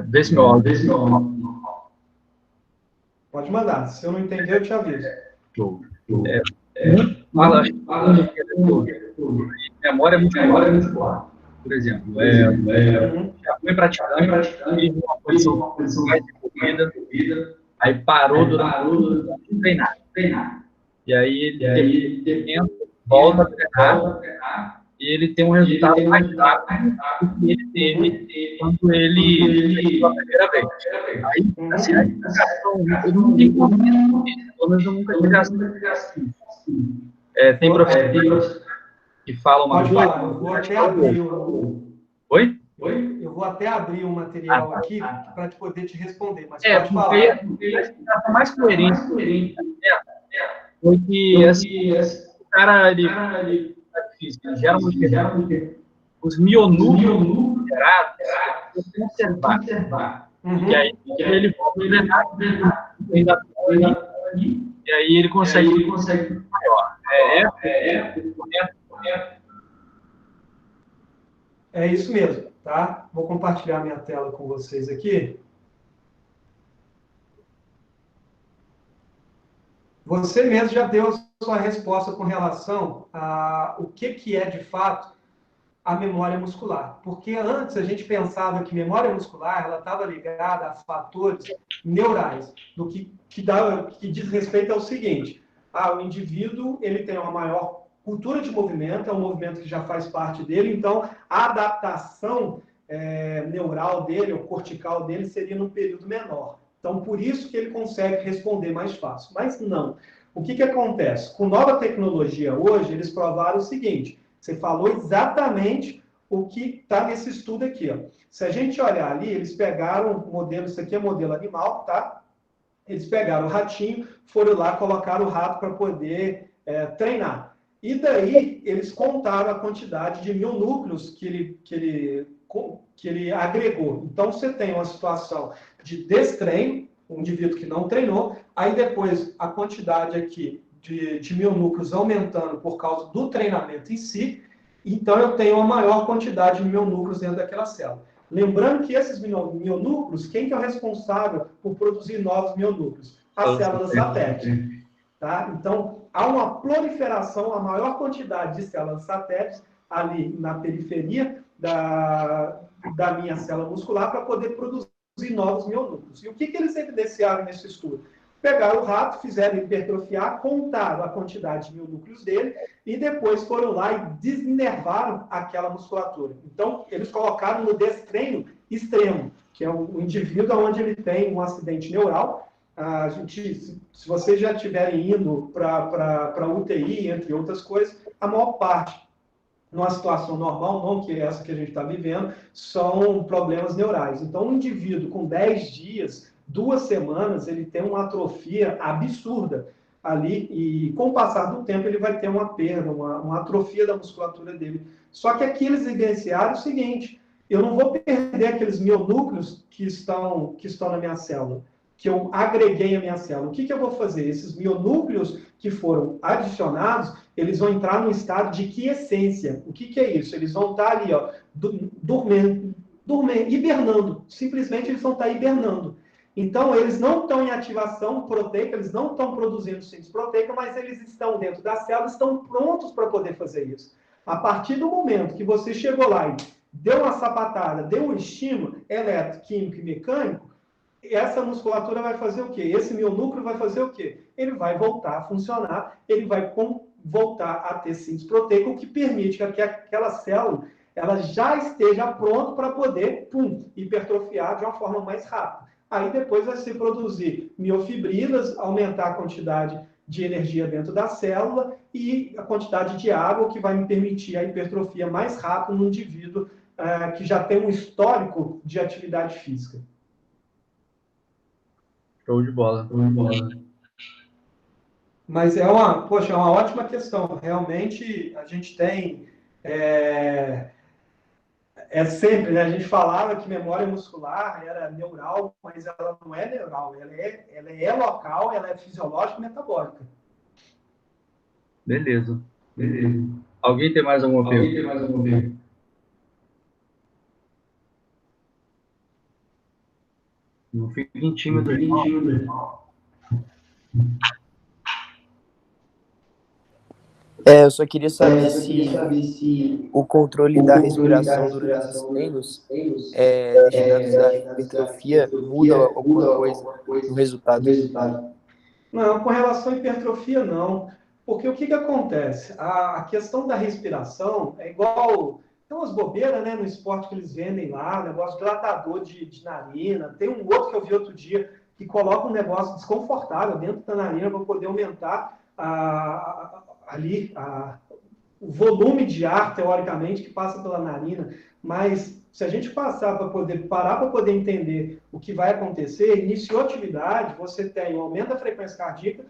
Vê se meu áudio. Pode mandar. Se eu não entender, eu te aviso. Memória muscular. Por exemplo, já foi praticante, fez uma posição mais de corrida, aí parou durante treinar. E aí ele volta a treinar. E ele tem um resultado mais rápido do que ele teve quando ele fez a primeira vez. Aí, assim, a explicação, eu não tenho conhecimento disso, pelo menos eu nunca tive assim. Tem professores que falam uma coisa. Eu vou até abrir Oi? Eu vou até abrir um material aqui para poder te responder, mas pode falar. A explicação mais coerente foi que assim, o cara, ele gera os mionúcleos gerados para conservar. E aí ele volta a treinar, e aí ele consegue maior. É isso mesmo, tá? Vou compartilhar minha tela com vocês aqui. Você mesmo já deu a sua resposta com relação a o que é, de fato, a memória muscular. Porque antes a gente pensava que memória muscular ela estava ligada a fatores neurais, do que diz respeito ao seguinte: o indivíduo ele tem uma maior cultura de movimento, é um movimento que já faz parte dele, então a adaptação neural dele, ou cortical dele, seria num período menor. Então, por isso que ele consegue responder mais fácil. Mas não. O que acontece? Com nova tecnologia hoje, eles provaram o seguinte: você falou exatamente o que está nesse estudo aqui. Ó. Se a gente olhar ali, eles pegaram o modelo, isso aqui é modelo animal, tá? Eles pegaram o ratinho, foram lá, colocaram o rato para poder treinar. E daí eles contaram a quantidade de 1000 núcleos que ele agregou. Então você tem uma situação de destreino, um indivíduo que não treinou, aí depois a quantidade aqui de 1000 núcleos aumentando por causa do treinamento em si, então eu tenho uma maior quantidade de 1000 núcleos dentro daquela célula. Lembrando que esses 1000 núcleos, quem que é o responsável por produzir novos 1000 núcleos? As células satélites. Tá? Então, há uma proliferação, a maior quantidade de células satélites ali na periferia da minha célula muscular para poder produzir novos 1000 núcleos. E o que eles evidenciaram nesse estudo? Pegaram o rato, fizeram hipertrofiar, contaram a quantidade de 1000 núcleos dele e depois foram lá e desinervaram aquela musculatura. Então, eles colocaram no destreino extremo, que é o indivíduo onde ele tem um acidente neural. A gente, se vocês já estiverem indo para UTI, entre outras coisas, a maior parte, numa situação normal, não que é essa que a gente está vivendo, são problemas neurais. Então, um indivíduo com 10 dias, 2 semanas, ele tem uma atrofia absurda ali, e com o passar do tempo ele vai ter uma perda, uma atrofia da musculatura dele. Só que aqui eles evidenciaram o seguinte: eu não vou perder aqueles 1000 núcleos que estão na minha célula, que eu agreguei a minha célula. O que eu vou fazer? Esses 1000 núcleos que foram adicionados, eles vão entrar num estado de quiescência. O que é isso? Eles vão estar ali, ó, dormindo, hibernando. Simplesmente eles vão estar hibernando. Então, eles não estão em ativação proteica, eles não estão produzindo síntese proteica, mas eles estão dentro da célula, estão prontos para poder fazer isso. A partir do momento que você chegou lá e deu uma sapatada, deu um estímulo elétrico, químico e mecânico, essa musculatura vai fazer o quê? Esse meu núcleo vai fazer o quê? Ele vai voltar a funcionar, ele vai voltar a ter síntese proteica, o que permite que aquela célula ela já esteja pronta para poder hipertrofiar de uma forma mais rápida. Aí depois vai se produzir miofibrilas, aumentar a quantidade de energia dentro da célula e a quantidade de água, que vai me permitir a hipertrofia mais rápida no indivíduo que já tem um histórico de atividade física. Show de bola. Show de bola. Mas é uma ótima questão. Realmente, a gente tem... sempre, né? A gente falava que memória muscular era neural, mas ela não é neural. Ela é local, ela é fisiológica e metabólica. Beleza. Alguém tem mais alguma pergunta? Não fiquem tímidos. Eu só queria saber se o controle da respiração durante os treinos, destinados à hipertrofia, muda alguma coisa no resultado. Não, com relação à hipertrofia, não. Porque o que acontece? A questão da respiração é igual... Tem umas bobeiras, né, no esporte que eles vendem lá, negócio de dilatador de narina. Tem um outro que eu vi outro dia que coloca um negócio desconfortável dentro da narina para poder aumentar o volume de ar, teoricamente, que passa pela narina. Mas se a gente parar para poder entender o que vai acontecer, iniciou a atividade, você tem um aumento da frequência cardíaca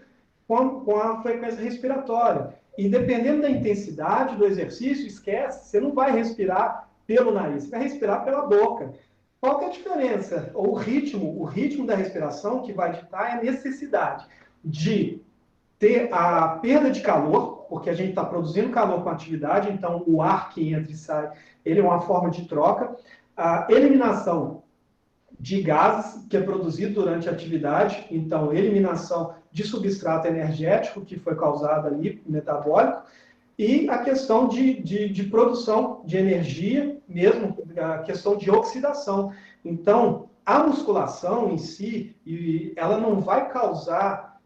com a frequência respiratória. E dependendo da intensidade do exercício, esquece, você não vai respirar pelo nariz, você vai respirar pela boca. Qual que é a diferença? O ritmo da respiração que vai ditar é a necessidade de ter a perda de calor, porque a gente está produzindo calor com a atividade, então o ar que entra e sai, ele é uma forma de troca. A eliminação de gases que é produzido durante a atividade, então eliminação de substrato energético que foi causado ali, metabólico, e a questão de produção de energia, mesmo a questão de oxidação. Então, a musculação em si, ela não vai causar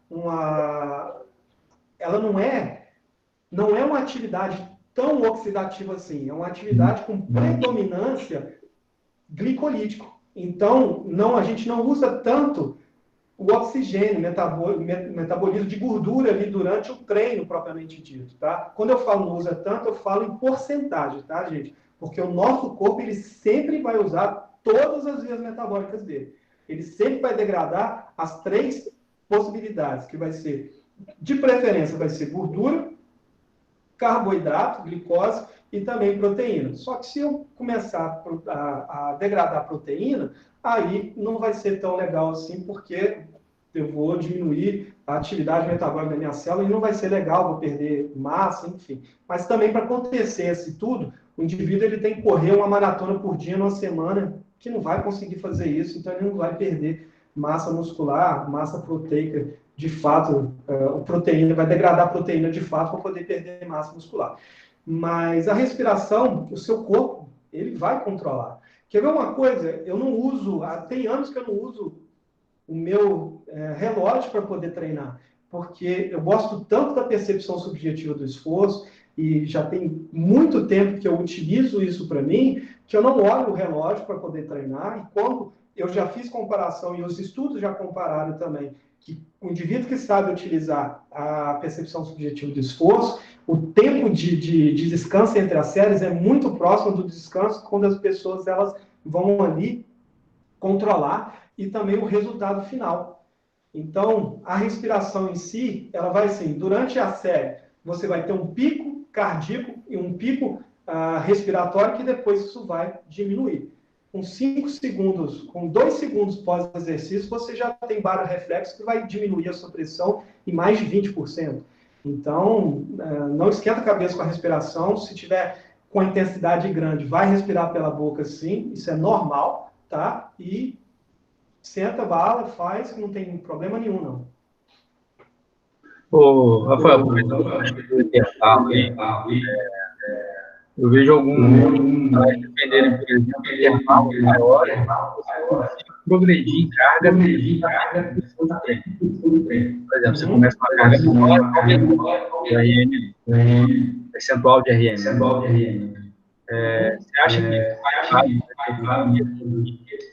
ela não é uma atividade tão oxidativa assim, é uma atividade com predominância glicolítico. Então, a gente não usa tanto o oxigênio, metabolismo de gordura ali durante o treino propriamente dito, tá? Quando eu falo não usa tanto, eu falo em porcentagem, tá, gente? Porque o nosso corpo, ele sempre vai usar todas as vias metabólicas dele. Ele sempre vai degradar as 3 possibilidades, que vai ser, de preferência, vai ser gordura, carboidrato, glicose e também proteína. Só que se eu começar a degradar a proteína, aí não vai ser tão legal assim, porque eu vou diminuir a atividade metabólica da minha célula e não vai ser legal, vou perder massa, enfim. Mas também para acontecer isso tudo, o indivíduo ele tem que correr uma maratona por dia numa semana, que não vai conseguir fazer isso, então ele não vai perder massa muscular, massa proteica de fato, a proteína vai degradar a proteína de fato para poder perder massa muscular. Mas a respiração, o seu corpo, ele vai controlar. Quer ver uma coisa? Eu não uso, tem anos que eu não uso o meu relógio para poder treinar, porque eu gosto tanto da percepção subjetiva do esforço, e já tem muito tempo que eu utilizo isso para mim, que eu não olho o relógio para poder treinar, e quando eu já fiz comparação, e os estudos já compararam também, que o indivíduo que sabe utilizar a percepção subjetiva do esforço, o tempo de descanso entre as séries é muito próximo do descanso quando as pessoas elas vão ali controlar, e também o resultado final. Então, a respiração em si, ela vai assim, durante a série, você vai ter um pico cardíaco e um pico respiratório, que depois isso vai diminuir. Com 5 segundos, com 2 segundos pós-exercício, você já tem baroreflexo que vai diminuir a sua pressão em mais de 20%. Então, não esquenta a cabeça com a respiração. Se tiver com intensidade grande, vai respirar pela boca sim, isso é normal, tá? E senta, bala, faz, não tem problema nenhum, não. Ô, Rafael, do intervalo aí, eu vejo alguns defenderem, por exemplo, intervalos maiores, progredir em carga, por exemplo, você começa com uma carga menor, de RN, percentual de RN. Você acha que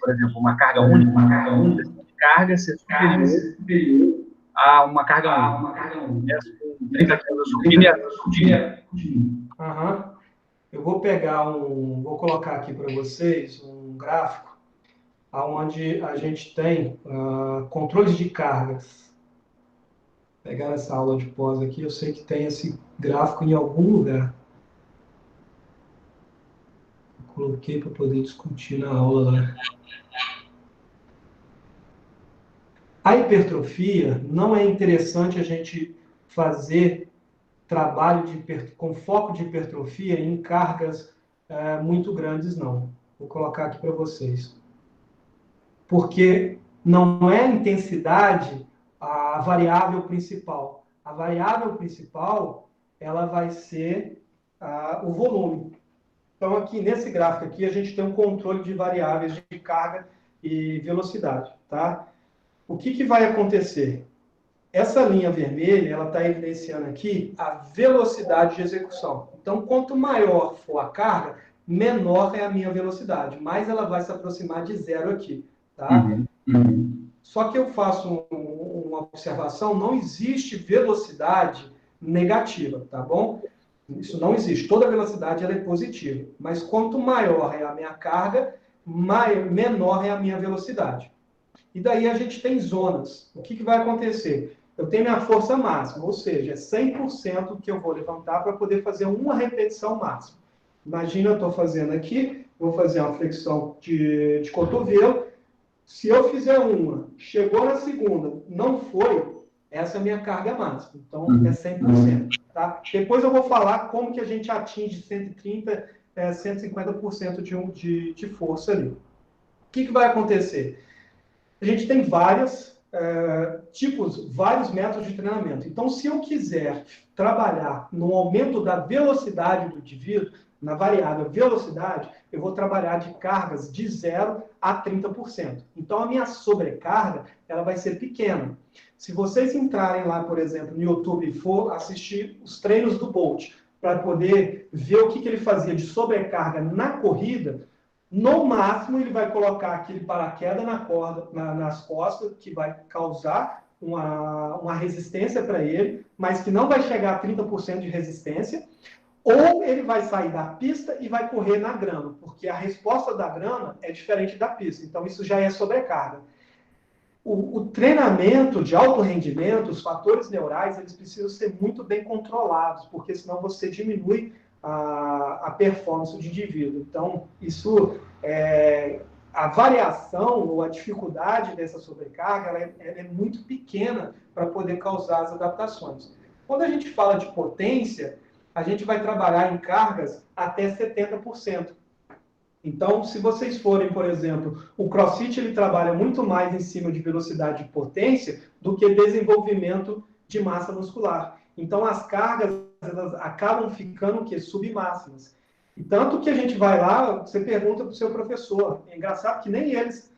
por exemplo, uma carga única, de carga ser superior a uma carga única? 30 quilos supino. Eu vou vou colocar aqui para vocês um gráfico onde a gente tem controles de cargas. Vou pegar essa aula de pós aqui, eu sei que tem esse gráfico em algum lugar. Coloquei para poder discutir na aula lá. A hipertrofia, não é interessante a gente fazer trabalho com foco de hipertrofia em cargas muito grandes, não. Vou colocar aqui para vocês. Porque não é a intensidade a variável principal. A variável principal, ela vai ser o volume. Então, aqui nesse gráfico aqui, a gente tem um controle de variáveis de carga e velocidade, tá? O que vai acontecer? Essa linha vermelha, ela está evidenciando aqui a velocidade de execução. Então, quanto maior for a carga, menor é a minha velocidade, mais ela vai se aproximar de zero aqui, tá? Só que eu faço uma observação, não existe velocidade negativa, tá bom? Isso não existe. Toda velocidade ela é positiva. Mas quanto maior é a minha carga, menor é a minha velocidade. E daí a gente tem zonas. O que vai acontecer? Eu tenho minha força máxima, ou seja, é 100% que eu vou levantar para poder fazer uma repetição máxima. Imagina, eu estou fazendo aqui, vou fazer uma flexão de cotovelo. Se eu fizer uma, chegou na segunda, não foi, essa é a minha carga máxima. Então, é 100%. Tá? Depois eu vou falar como que a gente atinge 130%, 150% de força ali. O que vai acontecer? A gente tem vários métodos de treinamento. Então, se eu quiser trabalhar no aumento da velocidade do indivíduo, na variável velocidade, eu vou trabalhar de cargas de 0 a 30%. Então, a minha sobrecarga ela vai ser pequena. Se vocês entrarem lá, por exemplo, no YouTube e for assistir os treinos do Bolt, para poder ver o que ele fazia de sobrecarga na corrida, no máximo ele vai colocar aquele paraquedas nas costas, que vai causar uma resistência para ele, mas que não vai chegar a 30% de resistência, ou ele vai sair da pista e vai correr na grama, porque a resposta da grama é diferente da pista, então isso já é sobrecarga. o treinamento de alto rendimento, os fatores neurais, eles precisam ser muito bem controlados, porque senão você diminui a performance do indivíduo. Então, a variação ou a dificuldade dessa sobrecarga ela é muito pequena para poder causar as adaptações. Quando a gente fala de potência, a gente vai trabalhar em cargas até 70%. Então, se vocês forem, por exemplo, o CrossFit ele trabalha muito mais em cima de velocidade e potência do que desenvolvimento de massa muscular. Então, as cargas elas acabam ficando o quê? Submáximas. E tanto que a gente vai lá, você pergunta para o seu professor. É engraçado que nem eles...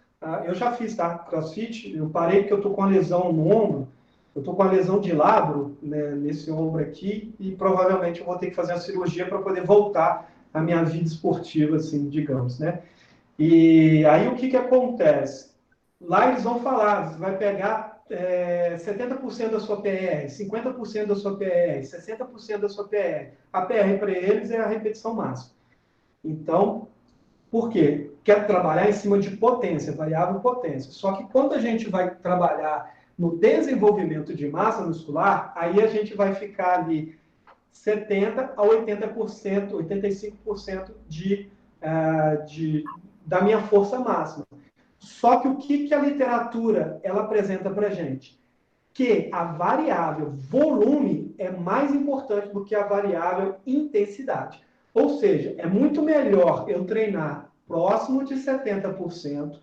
eu já fiz, tá? CrossFit, eu parei porque eu estou com uma lesão no ombro, eu estou com uma lesão de labro, né, nesse ombro aqui, e provavelmente eu vou ter que fazer uma cirurgia para poder voltar a minha vida esportiva, assim, digamos, né? E aí o que acontece? Lá eles vão falar, você vai pegar 70% da sua PR, 50% da sua PR, 60% da sua PR. A PR para eles é a repetição máxima. Então, por quê? Quer trabalhar em cima de potência, variável potência. Só que quando a gente vai trabalhar no desenvolvimento de massa muscular, aí a gente vai ficar ali 70% a 80%, 85% da minha força máxima. Só que o que a literatura ela apresenta para a gente? Que a variável volume é mais importante do que a variável intensidade. Ou seja, é muito melhor eu treinar próximo de 70%,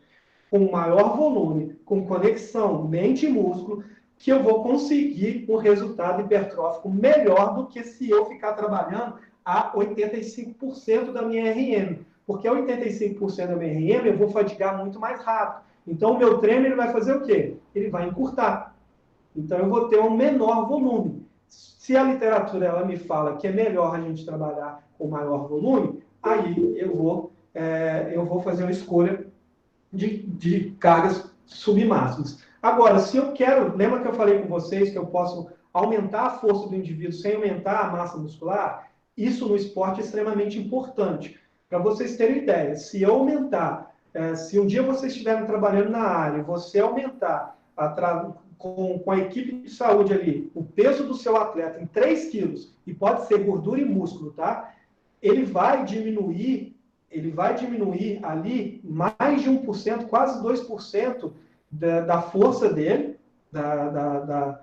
com maior volume, com conexão mente e músculo, que eu vou conseguir um resultado hipertrófico melhor do que se eu ficar trabalhando a 85% da minha RM. Porque a 85% da minha RM eu vou fadigar muito mais rápido. Então, o meu treino ele vai fazer o quê? Ele vai encurtar. Então, eu vou ter um menor volume. Se a literatura ela me fala que é melhor a gente trabalhar com maior volume, aí eu vou fazer uma escolha de cargas submáximas. Agora, se eu quero, lembra que eu falei com vocês que eu posso aumentar a força do indivíduo sem aumentar a massa muscular? Isso no esporte é extremamente importante. Para vocês terem ideia, se eu aumentar, se um dia vocês estiverem trabalhando na área, você aumentar com a equipe de saúde ali, o peso do seu atleta em 3 quilos, e pode ser gordura e músculo, tá? Ele vai diminuir ali mais de 1%, quase 2% da força dele, da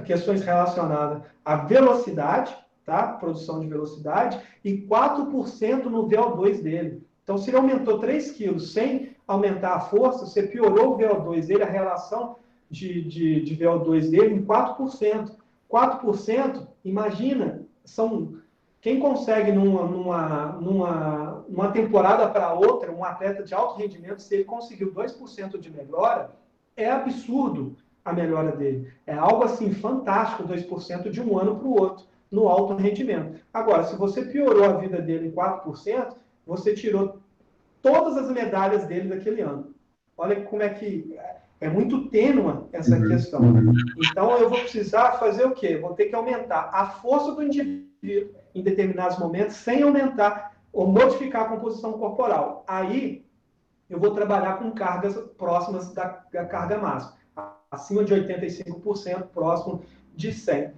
questões relacionadas à velocidade, tá? Produção de velocidade, e 4% no VO2 dele. Então, se ele aumentou 3 quilos sem aumentar a força, você piorou o VO2 dele, a relação de VO2 dele em 4%. 4%, imagina, quem consegue numa temporada para outra, um atleta de alto rendimento, se ele conseguiu 2% de melhora, é absurdo a melhora dele. É algo assim fantástico, 2% de um ano para o outro, no alto rendimento. Agora, se você piorou a vida dele em 4%, você tirou todas as medalhas dele daquele ano. Olha como é que é muito tênue essa questão. Então, eu vou precisar fazer o quê? Vou ter que aumentar a força do indivíduo em determinados momentos, sem aumentar ou modificar a composição corporal. Aí, eu vou trabalhar com cargas próximas da carga máxima, acima de 85%, próximo de 100%.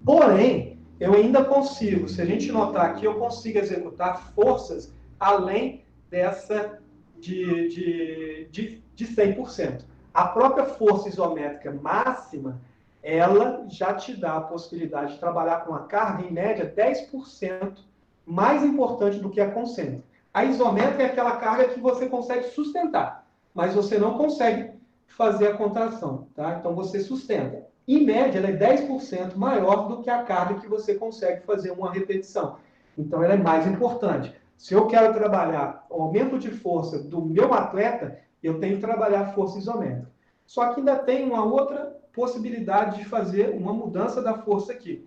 Porém, eu ainda consigo, se a gente notar aqui, eu consigo executar forças além dessa de 100%. A própria força isométrica máxima, ela já te dá a possibilidade de trabalhar com uma carga, em média, 10% mais importante do que a concêntrica. A isométrica é aquela carga que você consegue sustentar, mas você não consegue fazer a contração, tá? Então, você sustenta. Em média, ela é 10% maior do que a carga que você consegue fazer uma repetição. Então, ela é mais importante. Se eu quero trabalhar o aumento de força do meu atleta, eu tenho que trabalhar a força isométrica. Só que ainda tem uma outra possibilidade de fazer uma mudança da força aqui,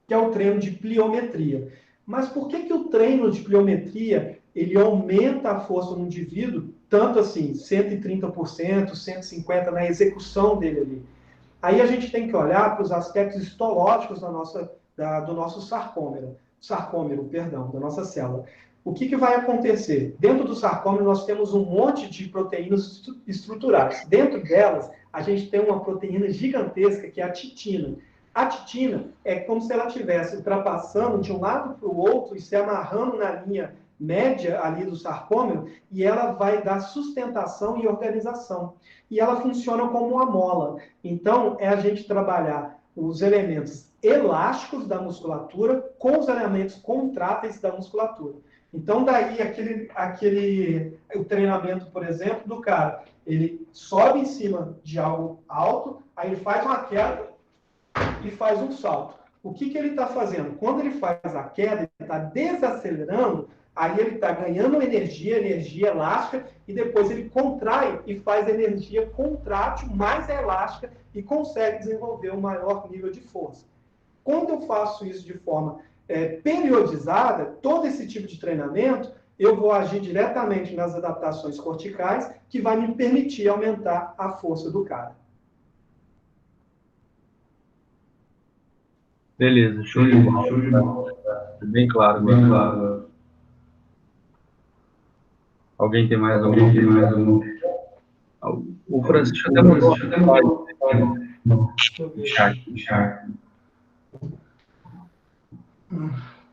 que é o treino de pliometria. Mas por que o treino de pliometria ele aumenta a força no indivíduo, tanto assim, 130%, 150% na execução dele ali? Aí a gente tem que olhar para os aspectos histológicos do nosso sarcômero, da nossa célula. O que vai acontecer? Dentro do sarcômero, nós temos um monte de proteínas estruturais. Dentro delas, a gente tem uma proteína gigantesca, que é a titina. A titina é como se ela estivesse ultrapassando de um lado para o outro e se amarrando na linha média ali do sarcômero, e ela vai dar sustentação e organização. E ela funciona como uma mola. Então, é a gente trabalhar os elementos elásticos da musculatura com os elementos contráteis da musculatura. Então, daí, o treinamento, por exemplo, do cara, ele sobe em cima de algo alto, aí ele faz uma queda e faz um salto. O que ele está fazendo? Quando ele faz a queda, ele está desacelerando, aí ele está ganhando energia elástica, e depois ele contrai e faz energia contrátil mais elástica e consegue desenvolver um maior nível de força. Quando eu faço isso de forma periodizada, todo esse tipo de treinamento, eu vou agir diretamente nas adaptações corticais, que vai me permitir aumentar a força do cara. Beleza, show de bola. Bem claro, bem claro. Alguém tem mais algum? O Francisco até mandou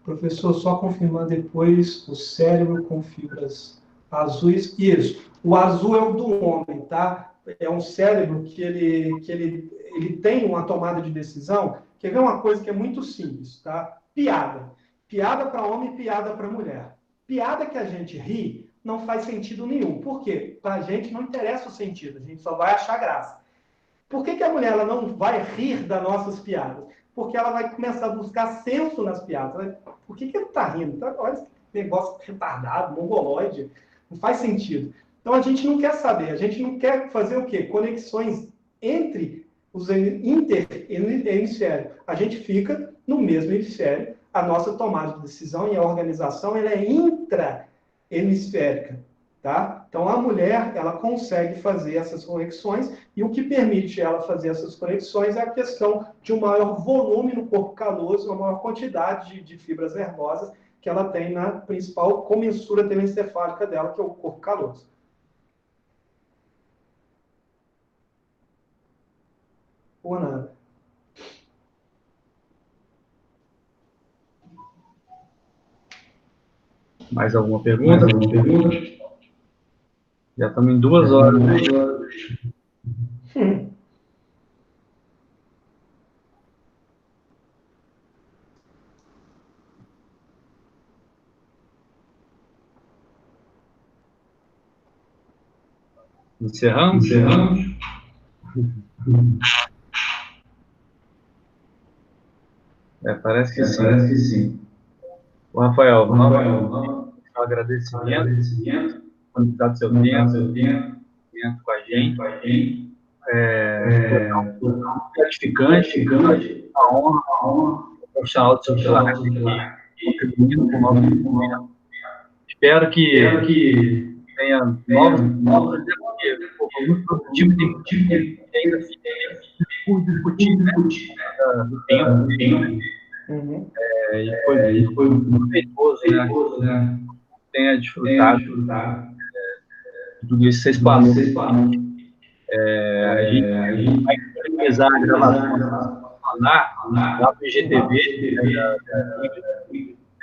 Professor, só confirmar depois o cérebro com fibras azuis. Isso. O azul é o do homem, tá? É um cérebro que ele tem uma tomada de decisão. Quer ver uma coisa que é muito simples, tá? Piada. Piada para homem e piada para mulher. Piada que a gente ri não faz sentido nenhum. Por quê? Para a gente não interessa o sentido, a gente só vai achar graça. Por que a mulher ela não vai rir das nossas piadas? Porque ela vai começar a buscar senso nas piadas. Por que ele está rindo? Olha esse negócio retardado, mongoloide. Não faz sentido. Então a gente não quer saber. A gente não quer fazer o quê? Conexões entre os hemisférios. A gente fica no mesmo hemisfério. A nossa tomada de decisão e a organização ela é intra-hemisférica. Tá? Então, a mulher ela consegue fazer essas conexões, e o que permite ela fazer essas conexões é a questão de um maior volume no corpo caloso, uma maior quantidade de fibras nervosas que ela tem na principal comissura telencefálica dela, que é o corpo caloso. Por nada. Mais alguma pergunta? Já estamos em 2 horas. Encerramos? Parece que sim. O Rafael, um agradecimento por estar do seu tempo com a gente. Gratificante, a honra profissional do seu trabalho contribuindo com o nosso movimento. Espero que tenha novos porque foi muito produtivo, tem ainda por discutir, né, do tempo. E foi muito feitoso, né? Tenha desfrutado de tudo isso que vocês falaram. A gente vai realizar a gravação lá no IGTV.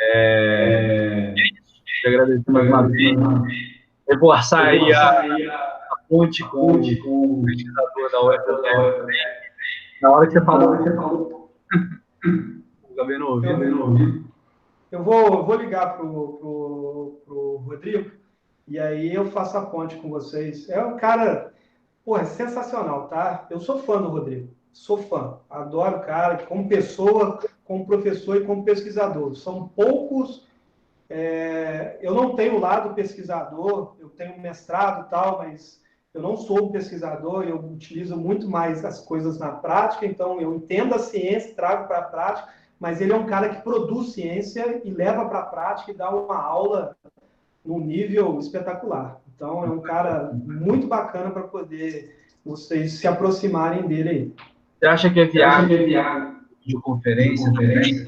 É isso. Te agradecer mais uma vez. Reforçar aí a ponte com o pesquisador da UFRJ. Na hora que você falou. O Gabriel não ouviu. Eu vou ligar pro Rodrigo, e aí eu faço a ponte com vocês. É um cara, é sensacional, tá? Eu sou fã do Rodrigo, sou fã. Adoro o cara, como pessoa, como professor e como pesquisador. São poucos... eu não tenho o lado pesquisador, eu tenho mestrado e tal, mas eu não sou um pesquisador, eu utilizo muito mais as coisas na prática, então eu entendo a ciência, trago para a prática, mas ele é um cara que produz ciência e leva para a prática e dá uma aula num nível espetacular. Então, é um cara muito bacana para poder vocês se aproximarem dele aí. Você acha que é viável videoconferência também?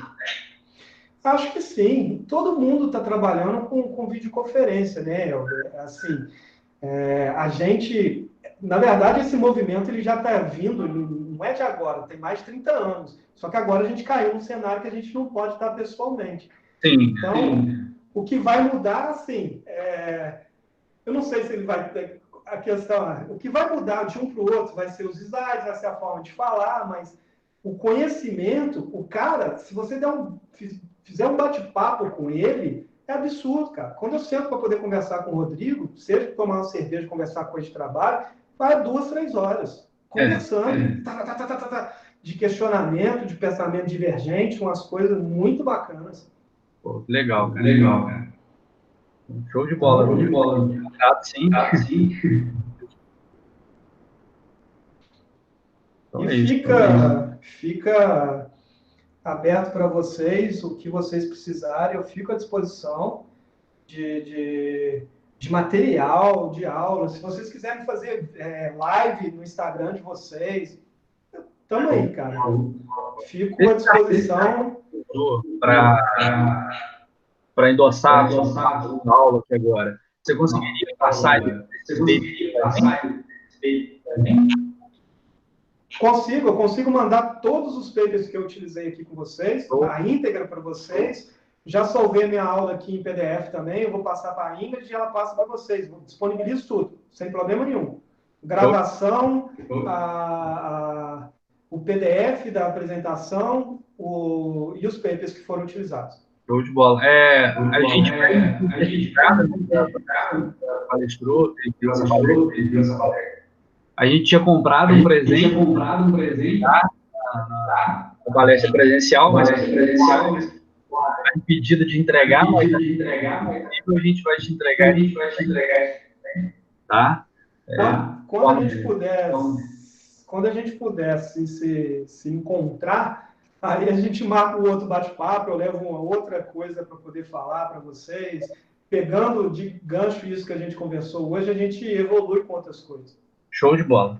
Acho que sim. Todo mundo está trabalhando com videoconferência, né? Assim, a gente Na verdade, esse movimento ele já está vindo, não é de agora, tem mais de 30 anos. Só que agora a gente caiu num cenário que a gente não pode estar pessoalmente. Sim. Então, o que vai mudar, assim, eu não sei se ele vai ter a questão, o que vai mudar de um para o outro vai ser os slides, vai ser a forma de falar, mas o conhecimento, o cara, se você fizer um bate-papo com ele, é absurdo, cara. Quando eu sento para poder conversar com o Rodrigo, seja tomar uma cerveja, conversar com ele de trabalho, vai 2, 3 horas conversando, de questionamento, de pensamento divergente, umas coisas muito bacanas. Pô, legal, cara. Show de bola. Show de bola. Sim. Então e fica aberto para vocês, o que vocês precisarem, eu fico à disposição de material, de aula. Se vocês quiserem fazer live no Instagram de vocês, tamo aí, cara. Fico à disposição. Para endossar a aula aqui agora. Você conseguiria passar eu consigo mandar todos os papers que eu utilizei aqui com vocês, a íntegra para vocês. Já salvei minha aula aqui em PDF também, eu vou passar para a Ingrid e ela passa para vocês. Disponibilizo tudo, sem problema nenhum. Gravação, o PDF da apresentação e os papers que foram utilizados. Show de bola. A gente palestrou, a gente tinha comprado um presente na palestra presencial, mas a pedido de entregar, mas a gente vai te entregar, tá? Quando a gente puder se encontrar, aí a gente marca um outro bate-papo, eu levo uma outra coisa para poder falar para vocês. Pegando de gancho isso que a gente conversou hoje, a gente evolui com outras coisas. Show de bola.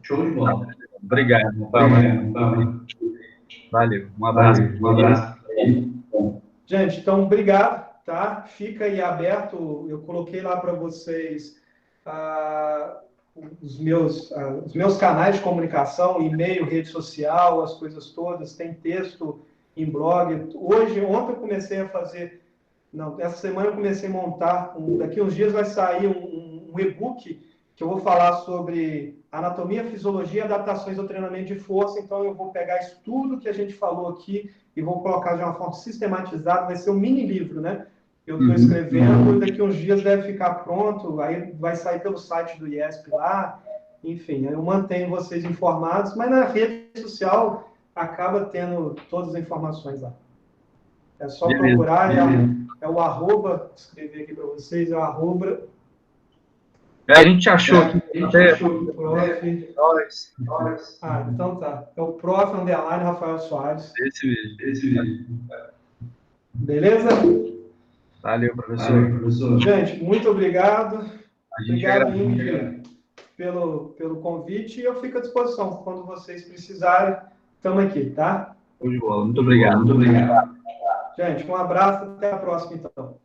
Obrigado. Valeu. Um abraço. Gente, então, obrigado, tá? Fica aí aberto. Eu coloquei lá para vocês os meus canais de comunicação, e-mail, rede social, as coisas todas. Tem texto em blog. Ontem eu comecei a fazer... Não, essa semana eu comecei a montar... daqui uns dias vai sair um e-book que eu vou falar sobre anatomia, fisiologia e adaptações ao treinamento de força. Então, eu vou pegar isso tudo que a gente falou aqui e vou colocar de uma forma sistematizada. Vai ser um mini livro, né? Eu estou escrevendo, daqui uns dias deve ficar pronto, aí vai sair pelo site do IESP lá. Enfim, eu mantenho vocês informados, mas na rede social acaba tendo todas as informações lá. É só procurar, é o arroba, vou escrever aqui para vocês, é o arroba... A gente achou aqui. Então tá. É o prof. _ Rafael Soares. Esse mesmo. Beleza? Valeu, professor. Gente, muito obrigado. Obrigado, Ingrid, pelo convite. E eu fico à disposição. Quando vocês precisarem, estamos aqui, tá? Show de bola. Muito obrigado. Gente, um abraço. Até a próxima, então.